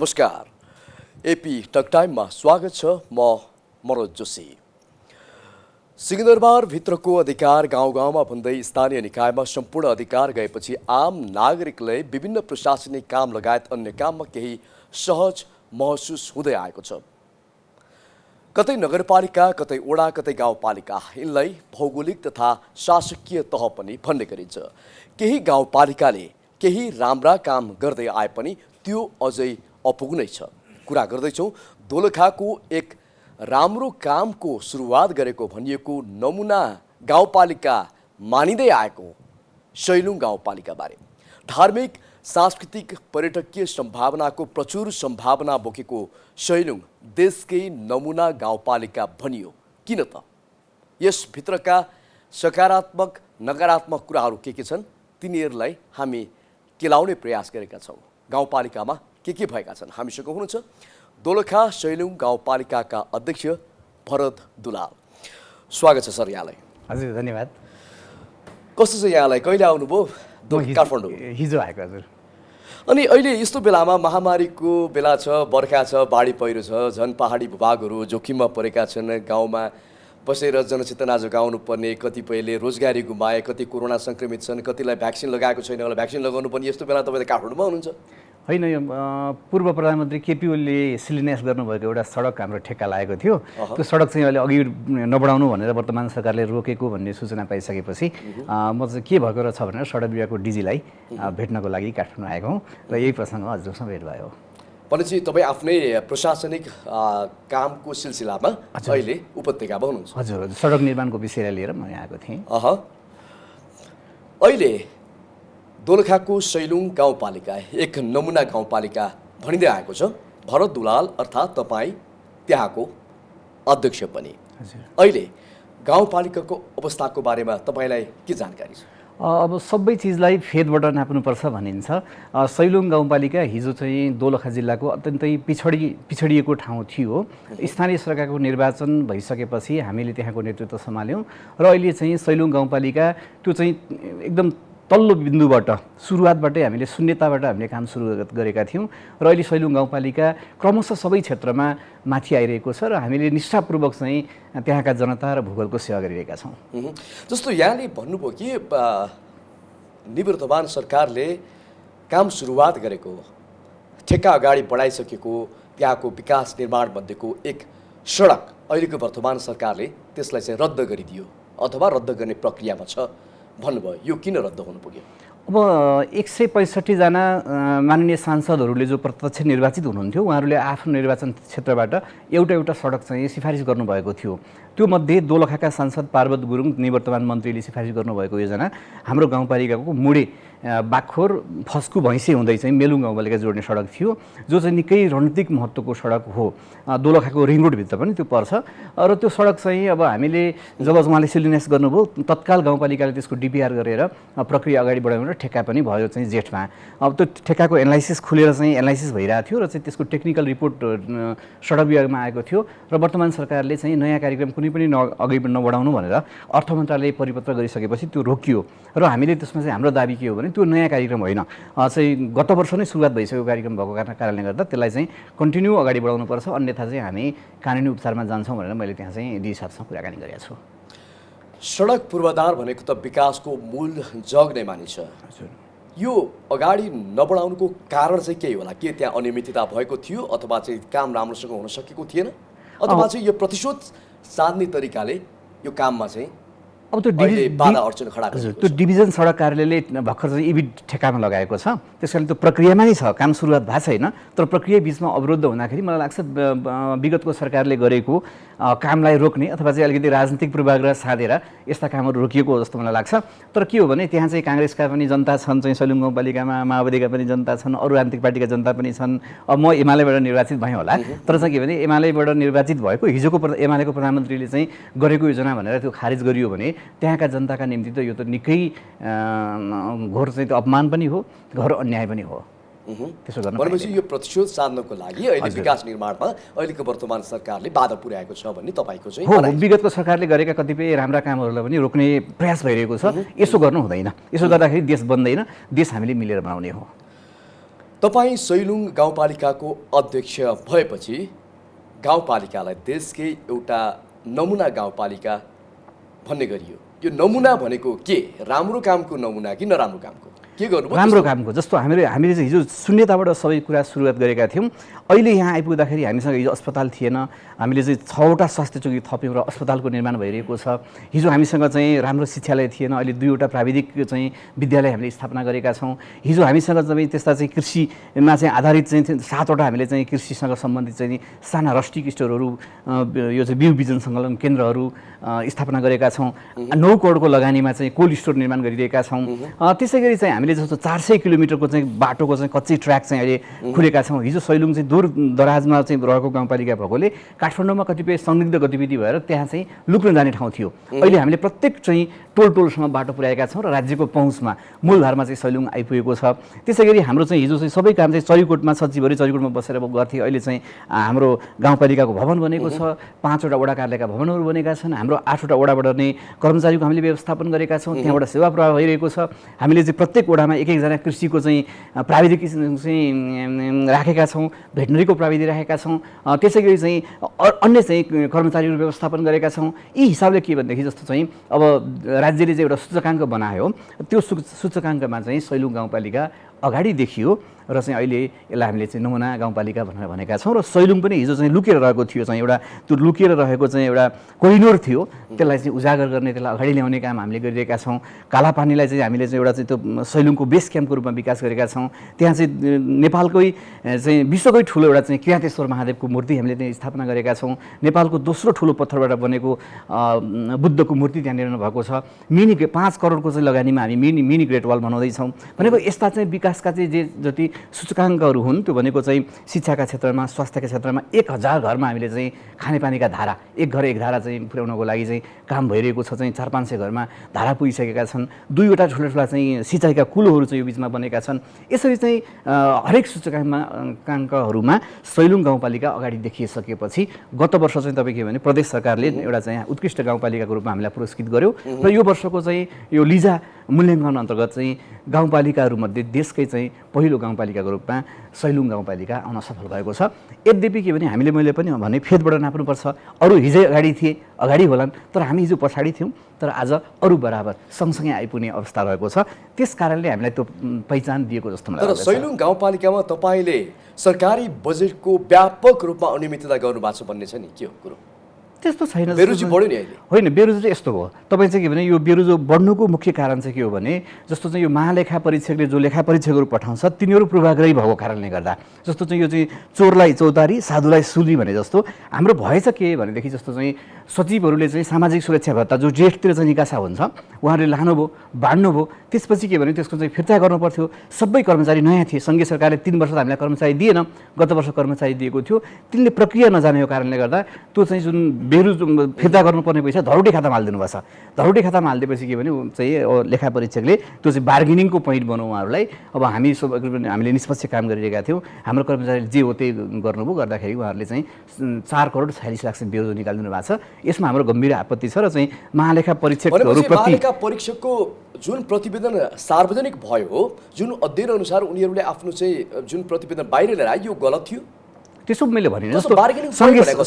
नमस्कार AP talk टाइममा स्वागत छ म मनोज जोशी। सिंहदरबारभित्रको अधिकार गाउँ गाउँमा भन्दै स्थानीय निकायमा सम्पूर्ण अधिकार गएपछि आम नागरिकले विभिन्न प्रशासनिक काम लगायत अन्य काममा केही सहज महसुस हुँदै आएको छ। कतै नगरपालिका, कतै वडा, कतै गाउँपालिका, यिनलाई भौगोलिक तथा शासकीय तह पनि भन्ने गरिन्छ। केही गाउँपालिकाले केही राम्रा काम गर्दै आए पनि त्यो अझै अपुग्नै छ। कुरा गर्दैछौँ दोलखाको एक राम्रो कामको सुरुवात गरेको भनिएको नमुना गाउँपालिका मानिँदै आएको सैलुङ गाउँपालिकाबारे। धार्मिक, सांस्कृतिक, पर्यटकीय सम्भावनाको प्रचुर सम्भावना बोकेको सैलुङ देशकै नमुना गाउँपालिका भनियो किन त? यसभित्रका सकारात्मक नकारात्मक कुराहरू के छन् तिनीहरूलाई हामी केलाउने प्रयास गरेका छौँ। गाउँपालिकामा के भएका छन् हामीसँग हुनुहुन्छ दोलखा सैलुङ गाउँपालिकाका अध्यक्ष भरत दुलाल। स्वागत छ सर यहाँलाई। हजुर धन्यवाद। कस्तो छ यहाँलाई? कहिले आउनुभयो काठमाडौँ? हिजो आएको हजुर। अनि अहिले यस्तो बेलामा महामारीको बेला छ, बर्खा छ, बाढी पहिरो छ, झन् पहाडी भूभागहरू जोखिममा परेका छन्। गाउँमा बसेर जनचेतना जगाउनु पर्ने, कतिपयले रोजगारी गुमाए, कति कोरोना सङ्क्रमित छन्, कतिलाई भ्याक्सिन लगाएको छैन, होला भ्याक्सिन लगाउनु पर्ने। यस्तो बेला तपाईँ त काठमाडौँमा हुनुहुन्छ? होइन, यो पूर्व प्रधानमन्त्री केपी ओलीले शिलान्यास गर्नुभएको एउटा सडक हाम्रो ठेक्का लागेको थियो। त्यो सडक चाहिँ अहिले अघि नबढाउनु भनेर वर्तमान सरकारले रोकेको भन्ने सूचना पाइसकेपछि म चाहिँ के भएको रहेछ भनेर सडक विभागको डिजीलाई भेट्नको लागि काठमाडौँ आएको हुँ र यही प्रसङ्गमा हजुरसँग भेट भयो। भनेपछि तपाईँ आफ्नै प्रशासनिक कामको सिलसिलामा अहिले उपत्यकामा हुनुहुन्छ? हजुर हजुर, सडक निर्माणको विषयलाई लिएर म यहाँ आएको थिएँ। अहिले दोलखाको सैलुङ गाउँपालिका एक नमुना गाउँपालिका भनिँदै आएको छ। भरत दुलाल अर्थात् तपाईँ त्यहाँको अध्यक्ष पनि। अहिले गाउँपालिकाको अवस्थाको बारेमा तपाईँलाई के जानकारी छ? अब सबै चिजलाई फेदबाट नाप्नुपर्छ भनिन्छ। सैलुङ गाउँपालिका हिजो चाहिँ दोलखा जिल्लाको अत्यन्तै पिछडिएको ठाउँ थियो। स्थानीय सरकारको निर्वाचन भइसकेपछि हामीले त्यहाँको नेतृत्व सम्हाल्यौँ र अहिले चाहिँ सैलुङ गाउँपालिका त्यो चाहिँ एकदम तल्लो बिन्दुबाट सुरुवातबाटै हामीले शून्यताबाट हामीले काम सुरु गरेका थियौँ र अहिले सैलुङ गाउँपालिका क्रमशः सबै क्षेत्रमा माथि आइरहेको छ र हामीले निष्ठापूर्वक चाहिँ त्यहाँका जनता र भूगोलको सेवा गरिरहेका छौँ। जस्तो यहाँले भन्नुभयो कि निवर्तमान सरकारले काम सुरुवात गरेको, ठेक्का अगाडि बढाइसकेको त्यहाँको विकास निर्माण मध्येको एक सडक अहिलेको वर्तमान सरकारले त्यसलाई चाहिँ रद्द गरिदियो अथवा रद्द गर्ने प्रक्रियामा छ भन्नुभयो। यो किन रद्द हुनु पुग्यो? अब 165 जना माननीय सांसदहरूले जो प्रत्यक्ष निर्वाचित हुनुहुन्थ्यो उहाँहरूले आफ्नो निर्वाचन क्षेत्रबाट एउटा सडक चाहिँ सिफारिस गर्नुभएको थियो। त्यो मध्ये दोलखाका सांसद पार्वत गुरुङ निवर्तमान मन्त्रीले सिफारिस गर्नुभएको योजना हाम्रो गाउँपालिकाको मुडे बाखोर फस्कु भैँसे हुँदै चाहिँ मेलुङ गाउँपालिका जोड्ने सडक थियो, जो चाहिँ निकै रणनीतिक महत्त्वको सडक हो। दोलखाको रिङ रोडभित्र पनि त्यो पर्छ र त्यो सडक चाहिँ अब हामीले जब उहाँले शिलान्यास गर्नुभयो तत्काल गाउँपालिकाले त्यसको डिपिआर गरेर प्रक्रिया अगाडि बढाउनु र ठेक्का पनि भयो चाहिँ जेठमा। अब त्यो ठेक्काको एनालाइसिस खुलेर चाहिँ एनालाइसिस भइरहेको थियो र चाहिँ त्यसको टेक्निकल रिपोर्ट सडक विभागमा आएको थियो र वर्तमान सरकारले चाहिँ नयाँ कार्यक्रम कुनै पनि अघि नबढाउनु भनेर अर्थ मन्त्रालयले परिपत्र गरिसकेपछि त्यो रोकियो र हामीले त्यसमा चाहिँ हाम्रो दाबी के हो भने त्यो नयाँ कार्यक्रम होइन, चाहिँ गत वर्ष नै सुरुवात भइसकेको कार्यक्रम भएको कारणले गर्दा त्यसलाई चाहिँ कन्टिन्यू अगाडि बढाउनुपर्छ, अन्यथा चाहिँ हामी कानुनी उपचारमा जान्छौँ भनेर मैले त्यहाँ चाहिँ डी साहबसँग कुराकानी गरेको छु। सडक पूर्वाधार भनेको त विकासको मूल जग नै मानिन्छ। यो अगाडि नबढाउनुको कारण चाहिँ के होला? के त्यहाँ अनियमितता भएको थियो अथवा चाहिँ काम राम्रोसँग हुन सकेको थिएन अथवा चाहिँ यो प्रतिशोध साध्ने तरिकाले यो काममा चाहिँ अब त्यो बाधा अर्चन खडा गरेको छ? त्यो डिभिजन सडक कार्यालयले भर्खर चाहिँ इबिड ठेक्कामा लगाएको छ, त्यसकारण त्यो प्रक्रियामा नै छ, काम सुरुवात भएको छैन। तर प्रक्रिया बिचमा अवरुद्ध हुँदाखेरि मलाई लाग्छ विगतको सरकारले गरेको कामलाई रोक्ने अथवा चाहिँ अलिकति राजनीतिक पूर्वाग्रह साधेर यस्ता कामहरू रोकिएको जस्तो मलाई लाग्छ। तर के हो भने त्यहाँ चाहिँ काङ्ग्रेसका पनि जनता छन्, चाहिँ सैलुङ गाउँपालिकामा माओवादीका पनि जनता छन्, अरू राजनीतिक पार्टीका जनता पनि छन्। अब म एमालेबाट निर्वाचित भएँ होला, तर चाहिँ के भने एमालेबाट निर्वाचित भएको हिजोको एमालेको प्रधानमन्त्रीले चाहिँ गरेको योजना भनेर त्यो खारिज गरियो भने त्यहाँका जनताका निम्ति त यो त निकै घोर चाहिँ त्यो अपमान पनि हो, घोर अन्याय पनि हो। त्यसो गर्न भनेपछि यो प्रतिशोध साध्नको लागि अहिले विकास निर्माणमा अहिलेको वर्तमान सरकारले बाधा पुर्याएको छ भन्ने तपाईँको चाहिँ हो। विगतको सरकारले गरेका कतिपय राम्रा कामहरूलाई पनि रोक्ने प्रयास भइरहेको छ। यसो गर्नु हुँदैन, यसो गर्दाखेरि देश बन्दैन, देश हामीले मिलेर बनाउने हो। तपाईँ सैलुङ गाउँपालिकाको अध्यक्ष भएपछि गाउँपालिकालाई देशकै एउटा नमुना गाउँपालिका भन्ने गरियो। यो नमुना भनेको के? राम्रो कामको नमुना कि नराम्रो कामको? के गर्नुभयो? राम्रो कामको। जस्तो हामीले चाहिँ हिजो शून्यताबाट सबै कुरा सुरुवात गरेका थियौँ। अहिले यहाँ आइपुग्दाखेरि हामीसँग हिजो अस्पताल थिएन, हामीले चाहिँ 6वटा स्वास्थ्य चौकी थप्यौँ र अस्पतालको निर्माण भइरहेको छ। हिजो हामीसँग चाहिँ राम्रो शिक्षालय थिएन, अहिले 2वटा प्राविधिक चाहिँ विद्यालय हामीले स्थापना गरेका छौँ। हिजो हामीसँग चाहिँ त्यस्ता चाहिँ कृषिमा चाहिँ आधारित चाहिँ 7वटा हामीले चाहिँ कृषिसँग सम्बन्धित चाहिँ साना रस्टिक स्टोरहरू, यो चाहिँ बिउ बिजन सङ्कलन केन्द्रहरू स्थापना गरेका छौँ। 9 करोडको लगानीमा चाहिँ कोल्ड स्टोर निर्माण गरिरहेका छौँ। त्यसै गरी चाहिँ हामीले जस्तो 400 किलोमिटरको चाहिँ बाटोको चाहिँ कच्ची ट्र्याक चाहिँ अहिले खुलेका छौँ। हिजो सैलुङ चाहिँ दूर दराजमा चाहिँ रहेको गाउँपालिका भएकोले काठमाडौँमा कतिपय संदिग्ध गतिविधि भएर त्यहाँ चाहिँ लुक्न जाने ठाउँ थियो। अहिले हामीले प्रत्येक चाहिँ टोलसम्म बाटो पुर्याएका छौँ र राज्यको पहुँचमा मूलधारमा चाहिँ सैलुङ आइपुगेको छ। त्यसै गरी हाम्रो चाहिँ हिजो चाहिँ सबै काम चाहिँ चरीकोटमा सचिवहरू चरीकोटमा बसेर गर्थे। अहिले चाहिँ हाम्रो गाउँपालिकाको भवन बनेको छ, 5वटा वडा कार्यालयका भवनहरू बनेका छन्। हाम्रो 8वटा वडाबाट नै कर्मचारीको हामीले व्यवस्थापन गरेका छौँ, त्यहाँबाट सेवा प्रवाह भइरहेको छ। हामीले चाहिँ प्रत्येक वडामा एक-एकजना कृषिको चाहिँ प्राविधिक चाहिँ राखेका छौँ, भेटनरीको प्राविधिक राखेका छौँ। त्यसै गरी चाहिँ अन्य चाहिँ कर्मचारीहरू व्यवस्थापन गरेका छौँ। यी हिसाबले के भनेदेखि जस्तो चाहिँ अब राज्यले चाहिँ एउटा सूचकाङ्क बनायो, त्यो सूचकाङ्कमा चाहिँ सैलुङ गाउँपालिका अगाडि देखियो र चाहिँ अहिले यसलाई हामीले चाहिँ नमुना गाउँपालिका भनेर भनेका छौँ। र सैलुङ पनि हिजो चाहिँ लुकेर रहेको थियो, चाहिँ एउटा त्यो लुकेर रहेको चाहिँ एउटा कोहिनूर थियो, त्यसलाई चाहिँ उजागर गर्ने, त्यसलाई अगाडि ल्याउने काम हामीले गरिरहेका छौँ। कालापानीलाई चाहिँ हामीले चाहिँ एउटा चाहिँ त्यो सैलुङको बेस क्याम्पको रूपमा विकास गरेका छौँ। त्यहाँ चाहिँ नेपालकै चाहिँ विश्वकै ठुलो एउटा चाहिँ किरातेश्वर महादेवको मूर्ति हामीले त्यहाँ स्थापना गरेका छौँ। नेपालको दोस्रो ठुलो पत्थरबाट बनेको बुद्धको मूर्ति त्यहाँनिर भएको छ। 5 करोडको चाहिँ लगानीमा हामी मिनी ग्रेट वाल बनाउँदैछौँ। भनेको यस्ता चाहिँ विकासका चाहिँ जे जति सूचकाङ्कहरू हुन् त्यो भनेको चाहिँ शिक्षाका क्षेत्रमा, स्वास्थ्यका क्षेत्रमा 1000 घरमा हामीले चाहिँ खानेपानीका धारा, एक घर एक धारा चाहिँ पुर्याउनको लागि चाहिँ काम भइरहेको छ। चाहिँ 400-500 घरमा धारा पुगिसकेका छन्। 2वटा ठुला चाहिँ सिँचाइका कुलोहरू चाहिँ यो बिचमा बनेका छन्। यसरी चाहिँ हरेक सूचकाङ्कहरूमा सैलुङ गाउँपालिका अगाडि देखिसकेपछि गत वर्ष चाहिँ तपाईँ के भने प्रदेश सरकारले एउटा चाहिँ उत्कृष्ट गाउँपालिकाको रूपमा हामीलाई पुरस्कृत गर्यो र यो वर्षको चाहिँ यो लिजा मूल्याङ्कन अन्तर्गत चाहिँ गाउँपालिकाहरूमध्ये देशकै चाहिँ पहिलो गाउँपालिकाको रूपमा सैलुङ गाउँपालिका आउन सफल भएको छ। यद्यपि के भने मैले पनि भने फेदबाट नाप्नुपर्छ। अरू हिजै अगाडि थिए, अगाडि होलान्, तर हामी हिजो पछाडि थियौँ, तर आज अरू बराबर सँगसँगै आइपुग्ने अवस्था रहेको छ। त्यस कारणले हामीलाई त्यो पहिचान दिएको जस्तो मलाई लाग्छ। तर सैलुङ गाउँपालिकामा तपाईँले सरकारी बजेटको व्यापक रूपमा अनियमितता गर्नुभएको छ भन्ने छ नि, के हो कुरो? त्यस्तो छैन। बेरोजगारी बढ्यो नि अहिले? होइन, बेरोजगारी यस्तो हो। तपाईँ चाहिँ के भने यो बेरोजगारी बढ्नुको मुख्य कारण चाहिँ के हो भने जस्तो चाहिँ यो महालेखा परीक्षकले जो लेखा परीक्षकहरू पठाउँछ तिनीहरू पूर्वाग्रही भएको कारणले गर्दा, जस्तो चाहिँ यो चाहिँ चोरलाई चौतारी साधुलाई सुली भने जस्तो हाम्रो भएछ के भनेदेखि जस्तो चाहिँ सचिवहरूले चाहिँ सामाजिक सुरक्षा भत्ता जो जेठतिर चाहिँ निकासा हुन्छ उहाँहरूले लानुभयो, बाँड्नुभयो। त्यसपछि के भने त्यसको चाहिँ फिर्ता गर्नु पर्थ्यो। सबै कर्मचारी नयाँ थिए। सङ्घीय सरकारले 3 वर्ष हामीलाई कर्मचारी दिएन, गत वर्ष कर्मचारी दिएको थियो। तिनले प्रक्रिया नजानेको कारणले गर्दा त्यो चाहिँ जुन फिर्ता गर्नुपर्ने पैसा धरौटी खातामा हालिदिनु भएको छ। धरौटी खातामा हालिदिएपछि के भने चाहिँ लेखा परीक्षकले त्यो चाहिँ बार्गेनिङको पोइन्ट बनाउँ उहाँहरूलाई। अब हामीले निष्पक्ष काम गरिरहेका थियौँ। हाम्रो कर्मचारीले जे हो त्यही गर्नुभयो। गर्दाखेरि उहाँहरूले चाहिँ 4 करोड 46 लाख चाहिँ बेरोजगार निकालिदिनु भएको छ। यसमा हाम्रो गम्भीर आपत्ति छ र चाहिँ महालेखा परीक्षकको जुन प्रतिवेदन सार्वजनिक भयो, जुन अध्ययन अनुसार उनीहरूले आफ्नो चाहिँ जुन प्रतिवेदन बाहिर ल्याएर आयो यो गलत थियो। त्यसो मैले भने जस्तो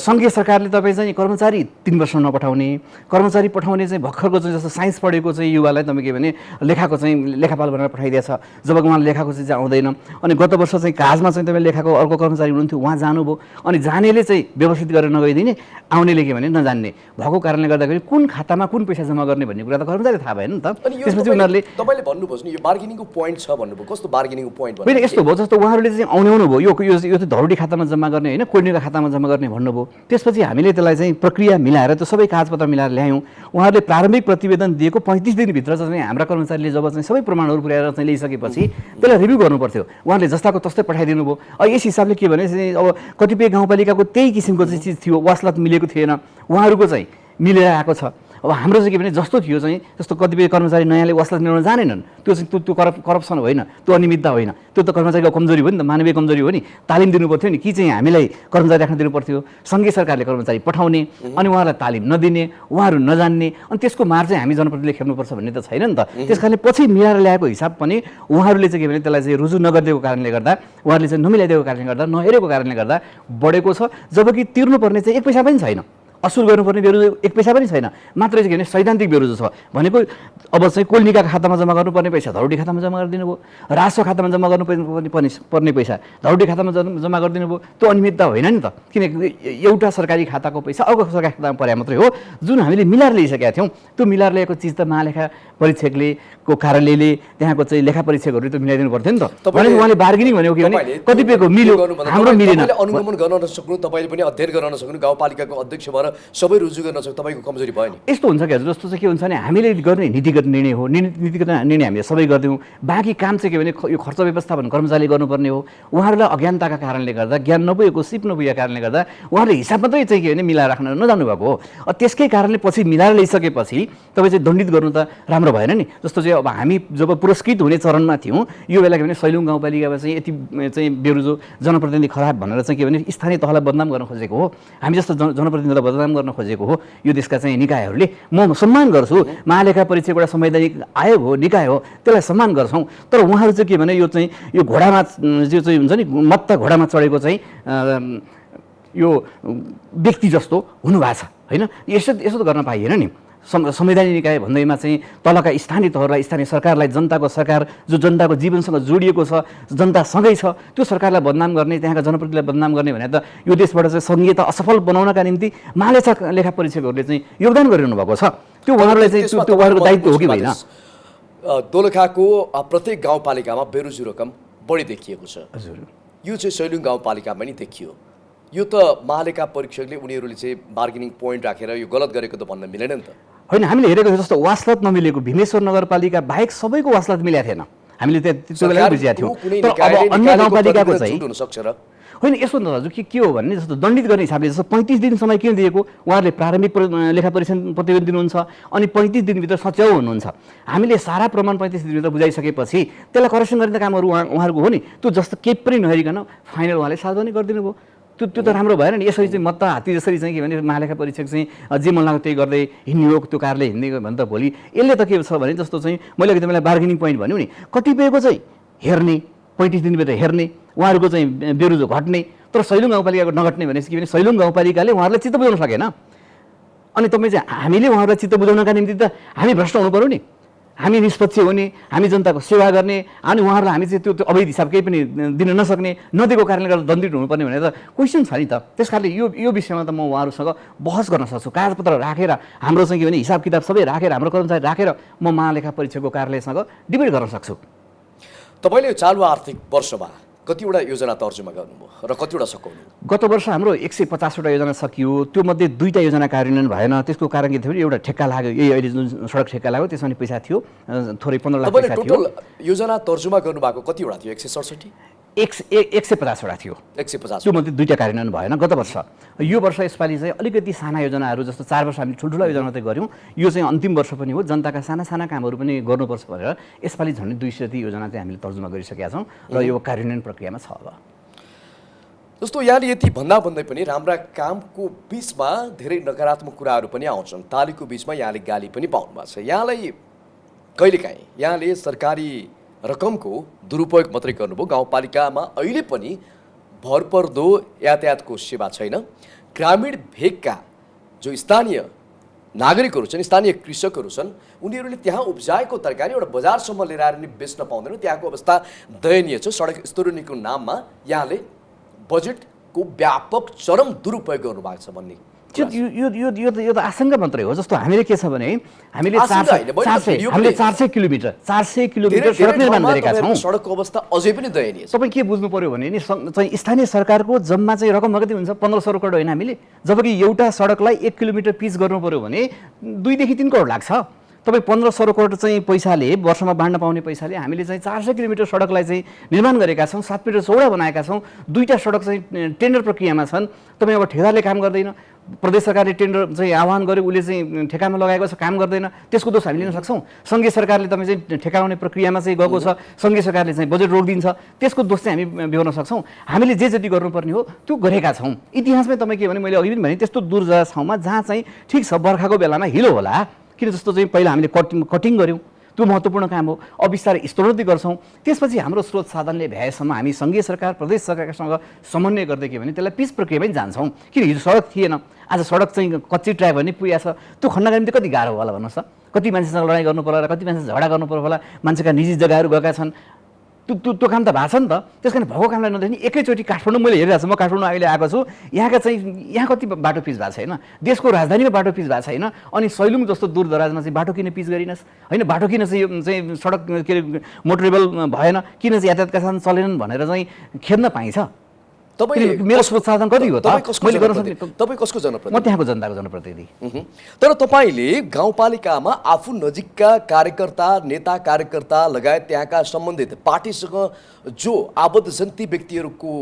सङ्घीय सरकारले तपाईँ चाहिँ कर्मचारी 3 वर्ष नपठाउने, कर्मचारी पठाउने चाहिँ भर्खरको चाहिँ जस्तो साइन्स पढेको चाहिँ युवालाई तपाईँ के भने लेखाको चाहिँ लेखापाल भनेर पठाइदिएछ। जब उहाँले लेखाको चाहिँ आउँदैन अनि गत वर्ष चाहिँ काजमा चाहिँ तपाईँ लेखाको अर्को कर्मचारी हुनुहुन्थ्यो, उहाँ जानुभयो अनि जानेले चाहिँ व्यवस्थित गरेर नगइदिने, आउनेले के भने नजान्ने भएको कारणले गर्दाखेरि कुन खातामा कुन पैसा जम्मा गर्ने भन्ने कुरा त कर्मचारीले थाहा भएन नि त। त्यसपछि उनीहरूले तपाईँले भन्नुभयो नि यो बार्गेनिङको पोइन्ट छ भन्नुभयो। कस्तो बार्गेनिङको पोइन्ट? होइन, यस्तो भयो जस्तो उहाँहरूले चाहिँ आउनु भयो, यो चाहिँ धरौटी खातामा जम्मा गर्ने होइन, कोर्डिनेटर खातामा जम्मा गर्ने भन्नुभयो। त्यसपछि हामीले त्यसलाई चाहिँ प्रक्रिया मिलाएर त्यो सबै कागजपत्र मिलाएर ल्यायौँ। उहाँहरूले प्रारम्भिक प्रतिवेदन दिएको 35 दिनभित्र चाहिँ हाम्रा कर्मचारीले जब चाहिँ सबै प्रमाणहरू पुर्याएर चाहिँ ल्याइसकेपछि त्यसलाई रिभ्यू गर्नु पर्थ्यो। उहाँहरूले जस्ताको तस्तै पठाइदिनु भयो। यस हिसाबले के भने चाहिँ अब कतिपय गाउँपालिकाको त्यही किसिमको चाहिँ चिज थियो, वासलत मिलेको थिएन, उहाँहरूको चाहिँ मिलेर आएको छ। अब हाम्रो चाहिँ के भने जस्तो थियो चाहिँ जस्तो कतिपय कर्मचारी नयाँले वासलात मिलाउन जानेनन्, त्यो चाहिँ त्यो करप्सन होइन, त्यो अनियमितता होइन, त्यो त कर्मचारीको कमजोरी हो नि त, मानवीय कमजोरी हो नि। तालिम दिनु पर्थ्यो नि, कि चाहिँ हामीलाई कर्मचारी राख्न दिनु पर्थ्यो, सङ्घीय सरकारले कर्मचारी पठाउने अनि उहाँलाई तालिम नदिने, उहाँहरू नजान्ने, अनि त्यसको मार चाहिँ हामी जनप्रतिनिधिले खेप्नुपर्छ भन्ने त छैन नि त। त्यस कारणले पछि मिलाएर ल्याएको हिसाब पनि उहाँहरूले चाहिँ के भने त्यसलाई चाहिँ रुजु नगरिदिएको कारणले गर्दा, उहाँहरूले चाहिँ नमिलाइदिएको कारणले गर्दा, नहेरेको कारणले गर्दा बढेको छ। जबकि तिर्नुपर्ने चाहिँ 1 पैसा पनि छैन, असुल गर्नुपर्ने बेरोज 1 पैसा पनि छैन, मात्रै चाहिँ के भने सैद्धान्तिक बेरोज छ भनेको। अब चाहिँ कोलनिकाको खातामा जम्मा गर्नुपर्ने पैसा धौडी खातामा जम्मा गरिदिनु भयो, राजस्व खातामा जम्मा गर्नुपर्ने पैसा धौडी खातामा जम्मा गरिदिनु भयो। त्यो अनियमितता होइन नि त, किनकि एउटा सरकारी खाताको पैसा अर्को सरकारी खातामा परे मात्रै हो। जुन हामीले मिलाएर ल्याइसकेका थियौँ त्यो मिलाएर ल्याएको चिज त महालेखा परीक्षकले को कार्यालयले त्यहाँको चाहिँ लेखा परीक्षकहरूले त मिलाइदिनु पर्थ्यो नि त। भने उहाँले बार्गेनिङ भनेको के भने कतिपयको मिल्यो, हाम्रो मिलेन। अनुगमन गर्न नसक्नु, तपाईँले पनि अध्ययन गर्न नसक्नु, गाउँपालिकाको अध्यक्ष भएर सबै रुजु गर्न सक्नु, तपाईँको कमजोरी भयो नि। यस्तो हुन्छ कि हजुर, जस्तो चाहिँ के हुन्छ भने हामीले गर्ने नीतिगत निर्णय हो, नीतिगत निर्णय हामीले सबै गरिदिउँ, बाँकी काम चाहिँ के भने यो खर्च व्यवस्थापन कर्मचारीले गर्नुपर्ने हो। उहाँहरूलाई अज्ञानताका कारणले गर्दा, ज्ञान नपुगेको सिप नपुगेको कारणले गर्दा उहाँहरूले हिसाब मात्रै चाहिँ के भने मिलाएर राख्न नजानु भएको हो। त्यसकै कारणले पछि मिलाएर ल्याइसकेपछि तपाईँ चाहिँ दण्डित गर्नु त राम्रो भएन नि। जस्तो चाहिँ अब हामी जब पुरस्कृत हुने चरणमा थियौँ यो बेला के भने सैलुङ गाउँपालिकामा चाहिँ यति चाहिँ बेरुजो जनप्रतिनिधि खराब भनेर चाहिँ के भने स्थानीय तहलाई बदनाम गर्न खोजेको हो, हामी जस्तो जनप्रतिनिधिलाई बदनाम गर्न खोजेको हो यो देशका चाहिँ निकायहरूले। म सम्मान गर्छु, महालेखा परीक्षक एउटा संवैधानिक आयोग हो, निकाय हो, त्यसलाई सम्मान गर्छौँ। तर उहाँहरू चाहिँ के भने यो चाहिँ यो घोडामा जो चाहिँ हुन्छ नि मत्त घोडामा चढेको चाहिँ यो व्यक्ति जस्तो हुनुभएको छ होइन। यसो त गर्न पाइएन नि। संवैधानिक निकाय भन्दैमा चाहिँ तलका स्थानीय तहहरूलाई, स्थानीय सरकारलाई, जनताको सरकार जो जनताको जीवनसँग जोडिएको छ, जनतासँगै छ, त्यो सरकारलाई बदनाम गर्ने, त्यहाँका जनप्रतिनिधिलाई बदनाम गर्ने भने त यो देशबाट चाहिँ सङ्घीयता असफल बनाउनका निम्ति लेखा परीक्षकहरूले चाहिँ योगदान गरिरहनु भएको छ। त्यो उहाँहरूलाई चाहिँ त्यो उहाँहरूको दायित्व हो कि होइन? दोलखाको प्रत्येक गाउँपालिकामा बेरोजी रकम बढी देखिएको छ हजुर। यो चाहिँ सैलुङ गाउँपालिकामा नि देखियो। यो त महालेखा परीक्षकले उनीहरूले चाहिँ बार्गेनिङ पोइन्ट राखेर यो गलत गरेको त भन्न मिलेन नि त। होइन, हामीले हेरेको जस्तो वासलत नमिलेको भीमेश्वर नगरपालिका बाहेक सबैको वासलत मिलेको थिएन, हामीले त्यो बेला बुझेका थियौँ। तर अब अन्य गाउँपालिकाको चाहिँ हुन सक्छ र होइन। यसो न हजुर के हो भने जस्तो दण्डित गर्ने हिसाबले जस्तो 35 दिन समय किन दिएको, उहाँहरूले प्रारम्भिक लेखा परीक्षण प्रतिवेदन दिनुहुन्छ अनि 35 दिनभित्र सच्याउ हुनुहुन्छ। हामीले सारा प्रमाण 35 दिनभित्र बुझाइसकेपछि त्यसलाई करेक्सन गर्ने कामहरू उहाँहरूको हो नि। त्यो जस्तो केही पनि नहेरिकन फाइनल उहाँले सार्वजनिक गरिदिनु भयो। त्यो त राम्रो भएन नि। यसरी चाहिँ मत हात्ती जसरी चाहिँ के भने महालेखा परीक्षक चाहिँ जे मन लाग्यो त्यही गर्दै हिँड्ने हो, त्यो कारले हिँड्ने भने त भोलि यसले त के छ भने जस्तो चाहिँ मैले अघि तपाईँलाई बार्गेनिङ पोइन्ट भन्यो नि, कतिपयको चाहिँ हेर्ने 35 दिनभित्र हेर्ने, उहाँहरूको चाहिँ बेरोजो घट्ने, तर सैलुङ गाउँपालिकाको नघट्ने भनेपछि के भने सैलुङ गाउँपालिकाले उहाँहरूलाई चित्त बुझाउन सकेन। अनि तपाईँ चाहिँ हामीले उहाँहरूलाई चित्त बुझाउनका निम्ति त हामी भ्रष्ट हुनु पऱ्यो नि, हामी निष्पक्ष हुने, हामी जनताको सेवा गर्ने, अनि उहाँहरूलाई हामी चाहिँ त्यो अवैध हिसाब केही पनि दिन नसक्ने, नदिएको कारणले गर्दा दण्डित हुनुपर्ने भनेर त क्वेसन छ नि त। त्यस कारणले यो विषयमा त म उहाँहरूसँग बहस गर्न सक्छु, कागजपत्र राखेर हाम्रो चाहिँ के भने हिसाब किताब सबै राखेर, हाम्रो कर्मचारी राखेर म महालेखा परीक्षकको कार्यालयसँग डिबेट गर्न सक्छु। तपाईँले चालु आर्थिक वर्षमा कतिवटा योजना तर्जुमा गर्नुभयो र कतिवटा सकाउनु? गत वर्ष हाम्रो 150वटा योजना सकियो, त्यो मध्ये 2टा योजना कार्यान्वयन भएन। त्यसको कारण के थियो भने एउटा ठेक्का लाग्यो, यही अहिले जुन सडक ठेक्का लाग्यो त्यसमा नि पैसा थियो, थोरै 15 लाख पैसा थियो। योजना तर्जुमा गर्नुभएको कतिवटा थियो? 167 150वटा थियो, 150। त्यो मध्ये 2टा कार्यान्वयन भएन गत वर्ष। यो वर्ष यसपालि चाहिँ अलिकति साना योजनाहरू जस्तो 4 वर्ष हामीले ठुल्ठुला योजना त गऱ्यौँ, यो चाहिँ अन्तिम वर्ष पनि हो, जनताका साना साना कामहरू पनि गर्नुपर्छ भनेर यसपालि झन्डै 200 योजना चाहिँ हामीले तर्जुमा गरिसकेका छौँ र यो कार्यान्वयन प्रक्रियामा छ। अब जस्तो यहाँले यति भन्दा भन्दै पनि राम्रा कामको बिचमा धेरै नकारात्मक कुराहरू पनि आउँछन्, तालीको बिचमा यहाँले गाली पनि पाउनु भएको छ। यहाँलाई कहिलेकाहीँ यहाँले सरकारी रकमको दुरुपयोग मात्रै गर्नुभयो, गाउँपालिकामा अहिले पनि भरपर्दो यातायातको सेवा छैन, ग्रामीण भेगका जो स्थानीय नागरिकहरू छन्, स्थानीय कृषकहरू छन्, उनीहरूले त्यहाँ उब्जाएको तरकारी एउटा बजारसम्म लिएर आएर नि बेच्न पाउँदैन, त्यहाँको अवस्था दयनीय छ। सडक स्तरोन्नतिको नाममा यहाँले बजेटको व्यापक चरम दुरुपयोग गर्नुभएको छ भन्ने यो त आशंका मात्रै हो। जस्तो हामीले के छ भने हामीले 400 किलोमिटर सडक निर्माण गरेका छौँ, सडकको अवस्था अझै पनि दयनीय छ। तपाईँ के बुझ्नु पर्यो भने नि चाहिँ स्थानीय सरकारको जम्मा चाहिँ रकम कति हुन्छ? 1500 करोड होइन हामीले, जबकि एउटा सडकलाई 1 किलोमिटर पिच गर्नु पर्यो भने 2 देखि 3 करोड लाग्छ। तपाईँ 1500 करोड चाहिँ पैसाले वर्षमा बाँड्न पाउने पैसाले हामीले चाहिँ 400 किलोमिटर सडकलाई चाहिँ निर्माण गरेका छौँ, 7 मिटर चौडा बनाएका छौँ, 2टा सडक चाहिँ टेन्डर प्रक्रियामा छन्। तपाईँ अब ठेकेदारले काम गर्दैन, प्रदेश सरकारले टेन्डर चाहिँ आह्वान गर्यो, उसले चाहिँ ठेकामा लगाएको छ, काम गर्दैन, त्यसको दोष हामी लिन सक्छौँ। सङ्घीय सरकारले तपाईँ चाहिँ ठेकाउने प्रक्रियामा चाहिँ गएको छ, सङ्घीय सरकारले चाहिँ बजेट रोकिदिन्छ, त्यसको दोष चाहिँ हामी बेहोर्न सक्छौँ। हामीले जे जति गर्नुपर्ने हो त्यो गरेका छौँ। इतिहासमै तपाईँ के भने मैले अघि पनि भने त्यस्तो दुर्जा ठाउँमा जहाँ चाहिँ ठिक छ बर्खाको बेलामा हिलो होला, किन जस्तो चाहिँ पहिला हामीले कटिङ गऱ्यौँ, त्यो महत्त्वपूर्ण काम हो। अब बिस्तारै स्तरोन्नति गर्छौँ, त्यसपछि हाम्रो स्रोत साधनले भ्याएसम्म हामी सङ्घीय सरकार प्रदेश सरकारसँग समन्वय गर्दै के भने त्यसलाई पिच प्रक्रियामै जान्छौँ। किन हिजो सडक थिएन, आज सडक चाहिँ कच्ची ट्र्याक भने पुगेको छ, त्यो खन्नका निम्ति कति गाह्रो होला भन्नुहोस् त। कति मान्छेसँग लडाइँ गर्नु पर्ला, कति मान्छे झगडा गर्नु पर्यो होला, मान्छेका निजी जग्गाहरू गएका छन्, त्यो काम त भएको छ नि त। त्यस कारण भएको कामलाई नदेख्ने एकैचोटि काठमाडौँ मैले हेरिरहेको छु, म काठमाडौँ अहिले आएको छु, यहाँका चाहिँ यहाँ कति बाटो पिच भएको छैन, देशको राजधानीमा बाटो पिच भएको छैन, अनि सैलुङ जस्तो दूर दराजमा चाहिँ बाटो किन पिच गरिनस्, होइन बाटो किन चाहिँ यो चाहिँ सडक के अरे मोटरेबल भएन, किन चाहिँ यातायातका साधन चलेनन् भनेर चाहिँ खेद्न पाइन्छ। मेरो स्रोत साधन कति हो त, मैले गर्न सक्ने। तपाईँ कसको जनप्रतिनिधि? म त्यहाँको जनताको जनप्रतिनिधि। तर तपाईँले गाउँपालिकामा आफू नजिकका कार्यकर्ता, नेता कार्यकर्ता लगायत त्यहाँका सम्बन्धित पार्टीसँग जो आबद्ध छन् ती व्यक्तिहरूको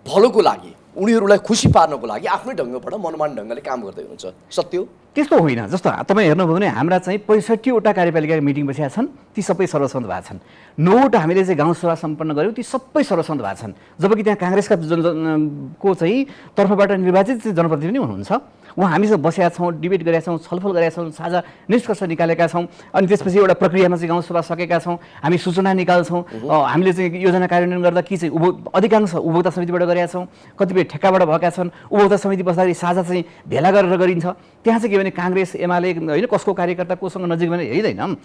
भलोको लागि, उनीहरूलाई खुसी पार्नको लागि आफ्नै ढङ्गबाट मनमानी ढङ्गले काम गर्दै हुनुहुन्छ, सत्य हो? त्यस्तो होइन। जस्तो तपाईँ हेर्नुभयो भने हाम्रा चाहिँ 65वटा कार्यपालिका मिटिङ बसेका छन्, ती सबै सर्वसम्मत भएको छन्। 9वटा हामीले चाहिँ गाउँसभा सम्पन्न गऱ्यौँ, ती सबै सर्वसम्मत भएको छन्। जबकि त्यहाँ काङ्ग्रेसका को चाहिँ तर्फबाट निर्वाचित चाहिँ जनप्रतिनिधि हुनुहुन्छ, उहाँ हामीसँग बसेका छौँ, डिबेट गरेका छौँ, छलफल गरेका छौँ, साझा निष्कर्ष निकालेका छौँ, अनि त्यसपछि एउटा प्रक्रियामा चाहिँ गाउँसभा सकेका छौँ, हामी सूचना निकाल्छौँ, हामीले चाहिँ योजना कार्यान्वयन गर्दा के चाहिँ अधिकांश उपभोक्ता समितिबाट गरेका छौँ, कतिपय ठेक्काबाट भएका छन्, उपभोक्ता समिति बस्दाखेरि साझा चाहिँ भेला गरेर गरिन्छ। त्यहाँ चाहिँ के भने काङ्ग्रेस एमाले होइन कसको कार्यकर्ता कोसँग नजिक भने हेरिँदैन,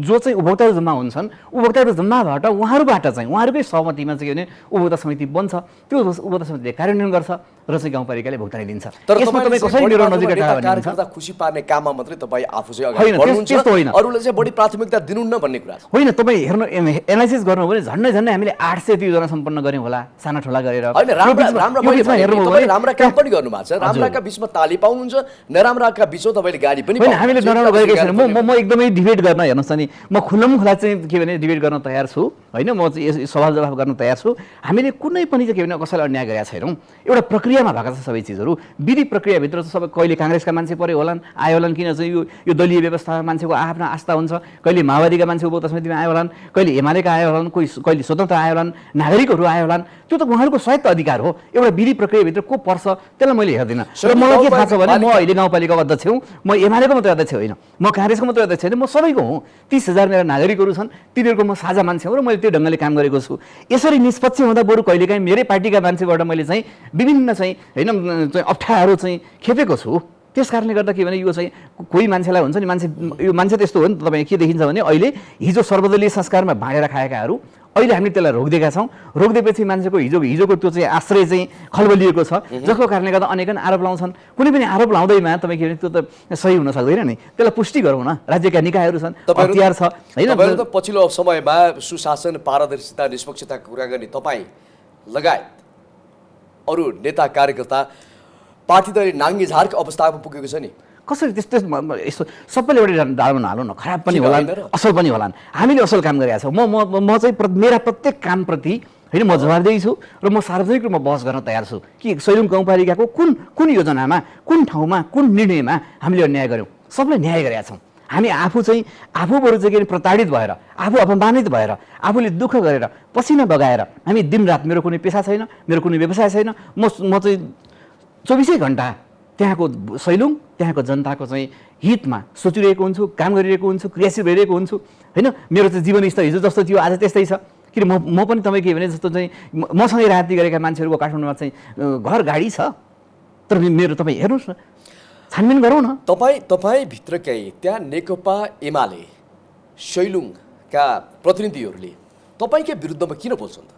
जो चाहिँ उपभोक्ताहरू जम्मा हुन्छन्, उपभोक्ताहरू जम्माबाट उहाँहरूबाट चाहिँ उहाँहरूकै सहमतिमा चाहिँ के भने उपभोक्ता समिति बन्छ, त्यो उपभोक्ता समितिले कार्यान्वयन गर्छ र चाहिँ गाउँपालिकाले भुक्तानी दिन्छ। यसमा तपाईँ कसरी मेरो नजिकका कार्यकर्ता खुसी पार्ने काममा मात्रै तपाईँ आफू चाहिँ अगाडि बढ्नुहुन्छ, अरूले चाहिँ बढी प्राथमिकता दिनुहुन्न भन्ने कुरा होइन। तपाईँ हेर्नु एनालाइसिस गर्नु भने झन्डै हामीले 800 योजना सम्पन्न गऱ्यौँ होला, साना ठुला गरेर। होइन, राम्रा काम पनि गर्नुभएको छ, राम्राका बिचमा ताली पाउनुहुन्छ, नराम्राका बिचमा तपाईँले गाडी पनि होइन। हामीले नराम्रो गरेको छैन। म एकदमै डिबेट गर्न हेर्नुहोस् नि, म खुल्ला चाहिँ के भने डिबेट गर्न तयार छु, होइन, म चाहिँ सवाल जवाफ गर्न तयार छु। हामीले कुनै पनि चाहिँ के भने कसैलाई अन्याय गरेका छैनौँ। एउटा प्रक्रियामा भएका छ सबै चिजहरू, विधि प्रक्रियाभित्र चाहिँ सबै कहिले काङ्ग्रेसका मान्छे पऱ्यो होलान्, आयो होलान्, किन चाहिँ यो दलीय व्यवस्थामा मान्छेको आफ्नो आस्था हुन्छ, कहिले माओवादीका मान्छे उपभोक्ता समितिमा आयो होलान्, कहिले एमालेका आयो होलान्, कहिले स्वतन्त्र आयो होलान्, नागरिकहरू आयो होलान्, त्यो त उहाँहरूको स्वायत्त अधिकार हो। एउटा विधि प्रक्रियाभित्र को पर्छ त्यसलाई मैले हेर्दिनँ। र मलाई के थाहा छ भने म अहिले गाउँपालिकाको अध्यक्ष हुँ, म एमालेको मात्रै अध्यक्ष होइन, म काङ्ग्रेसको मात्रै अध्यक्ष होइन, म सबैको हुँ। 30,000 मेरा नागरिकहरू छन्, तिनीहरूको म साझा मान्छे हुँ र मैले त्यो ढङ्गले काम गरेको छु। यसरी निष्पक्ष हुँदा बरु कहिलेकाहीँ मेरै पार्टीका मान्छेबाट मैले चाहिँ विभिन्न चाहिँ होइन अप्ठ्यारो चाहिँ खेपेको छु। त्यस कारणले गर्दा के भने यो चाहिँ कोही मान्छेलाई हुन्छ नि, यो मान्छे त्यस्तो हो नि। तपाईँ के देखिन्छ भने अहिले हिजो सर्वदलीय संस्कारमा भाँडेर खाएकाहरू अहिले हामीले त्यसलाई रोकिदिएका छौँ। रोकिदिएपछि मान्छेको हिजोको त्यो चाहिँ आश्रय चाहिँ खलबलिएको छ, जसको कारणले गर्दा अनेकन आरोप लाउँछन्। कुनै पनि आरोप लाउँदैमा तपाईँ के भने त्यो त सही हुन सक्दैन नि, त्यसलाई पुष्टि गरौँ न। राज्यका निकायहरू छन्, हतियार छ, होइन। पछिल्लो समयमा सुशासन, पारदर्शिता, निष्पक्षताको कुरा गर्ने तपाईँ लगायत अरू नेता कार्यकर्ता पार्टी त नाङ्गे झारको अवस्थामा पुगेको छ नि। कसरी त्यस्तो यस्तो सबैले एउटा डालमा हालौँ न, खराब पनि होलान्, असल पनि होलान्। हामीले असल काम गरेका छौँ। म चाहिँ मेरा प्रत्येक कामप्रति होइन म जवाबदेही छु र म सार्वजनिक रूपमा बहस गर्न तयार छु कि सैलुङ गाउँपालिकाको कुन योजनामा, कुन ठाउँमा, कुन निर्णयमा हामीले अन्याय गऱ्यौँ। सबले न्याय गरेका छौँ। हामी आफू बरु चाहिँ प्रताडित भएर, आफू अपमानित भएर, आफूले दुःख गरेर, पसिना बगाएर हामी दिनरात, मेरो कुनै पेसा छैन, मेरो कुनै व्यवसाय छैन, म चाहिँ 24 घन्टा त्यहाँको सैलुङ, त्यहाँको जनताको चाहिँ हितमा सोचिरहेको हुन्छु, काम गरिरहेको हुन्छु, क्रियाशील भइरहेको हुन्छु, होइन। मेरो चाहिँ जीवनस्तर हिजो जस्तो थियो आज त्यस्तै छ। किन म पनि तपाईँ के भने जस्तो चाहिँ मसँगै राजनीति गरेका मान्छेहरूको काठमाडौँमा चाहिँ घर गाडी छ, तर मेरो तपाईँ हेर्नुहोस् न, छानबिन गरौँ न। तपाईँभित्रकै त्यहाँ नेकपा एमाले सैलुङका प्रतिनिधिहरूले तपाईँकै विरुद्धमा किन बोल्छन् त?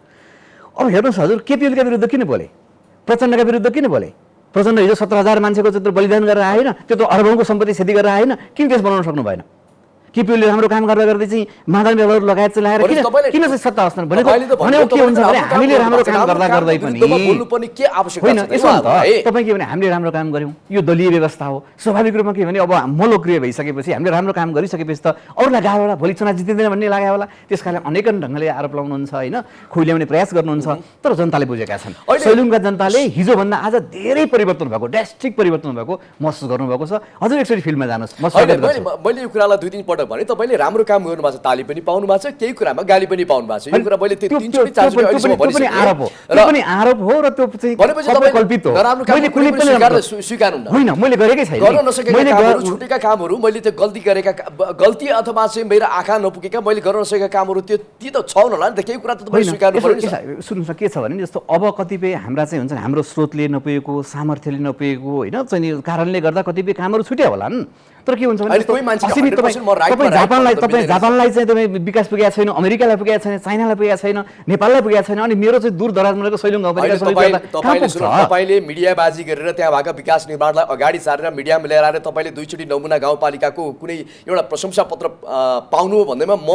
अब हेर्नुहोस् हजुर, केपी ओलीका विरुद्ध किन बोले, प्रचण्डका विरुद्ध किन बोले? प्रचण्ड हिजो 17,000 मान्छेको त्यत्रो बलिदान गरेर आएन, त्यत्रो अरबौँको सम्पत्ति क्षति गरेर आएन, किन केस बनाउन सक्नु भएन? केपीओले राम्रो काम गर्दा गर्दै चाहिँ मादन बेलहरू लगायत चाहिँ लगाएर किन चाहिँ सत्ता हस्तान्तरण भनेको के हुन्छ भने हामीले राम्रो काम गर्दा गर्दै पनि होइन यसो त तपाईँ के भने हामीले राम्रो काम गऱ्यौँ यो दलीय व्यवस्था हो स्वाभाविक रूपमा के भने अब म लोकप्रिय भइसकेपछि हामीले राम्रो काम गरिसकेपछि त अरूलाई गाह्रो होला भोलि चुनाव जितिँदैन भन्ने लाग्यो होला त्यस कारण अनेकन ढङ्गले आरोप लाउनुहुन्छ होइन खुइल्याउने प्रयास गर्नुहुन्छ तर जनताले बुझेका छन् सैलुङका जनताले हिजोभन्दा आज धेरै परिवर्तन भएको ड्रास्टिक परिवर्तन भएको महसुस गर्नुभएको छ हजुर एकचोटि फिल्डमा जानुहोस् मैले यो कुरालाई 2-3 पटक भने तपाईँले राम्रो काम गर्नु भएको छ ताली पनि पाउनु भएको छ केही कुरामा गाली पनि पाउनु भएको छ यो कुरा मैले 3-4 4 अहिलेसम्म भनिसकेँ आरोप हो र त्यो चाहिँ कल्पित हो मैले कुनै पनि स्वीकार्नु होइन मैले गरेकै छैन गर्न नसकेका कामहरू छुटेका कामहरू मैले त्यो गल्ती अथवा चाहिँ मेरो आँखा नपुगेका मैले गर्न नसकेका कामहरू त्यो ती त छन् होला नि त केही कुरा त तपाईले स्वीकार्नु पर्यो सुन्नुहोस् न के छ भने जस्तो अब कतिपय हाम्रा चाहिँ हुन्छ हाम्रो स्रोतले नपुगेको सामर्थ्यले नपुगेको होइन चाहिँ कारणले गर्दा कतिपय कामहरू छुट्यो होला नि तर के हुन्छ भने जापानलाई चाहिँ तपाईँ विकास पुगेको छैन अमेरिकालाई पुगेको छैन चाइनालाई पुगेको छैन नेपाललाई पुगेको छैन अनि मेरो चाहिँ दूर दराजमा रहेको सैलुङ गाउँपालिका तपाईँले मिडियाबाजी गरेर त्यहाँ भएका विकास निर्माणलाई अगाडि सारेर मिडियामा लिएर आएर तपाईँले 2 चोटि नमुना गाउँपालिकाको कुनै एउटा प्रशंसा पत्र पाउनु हो भन्दैमा म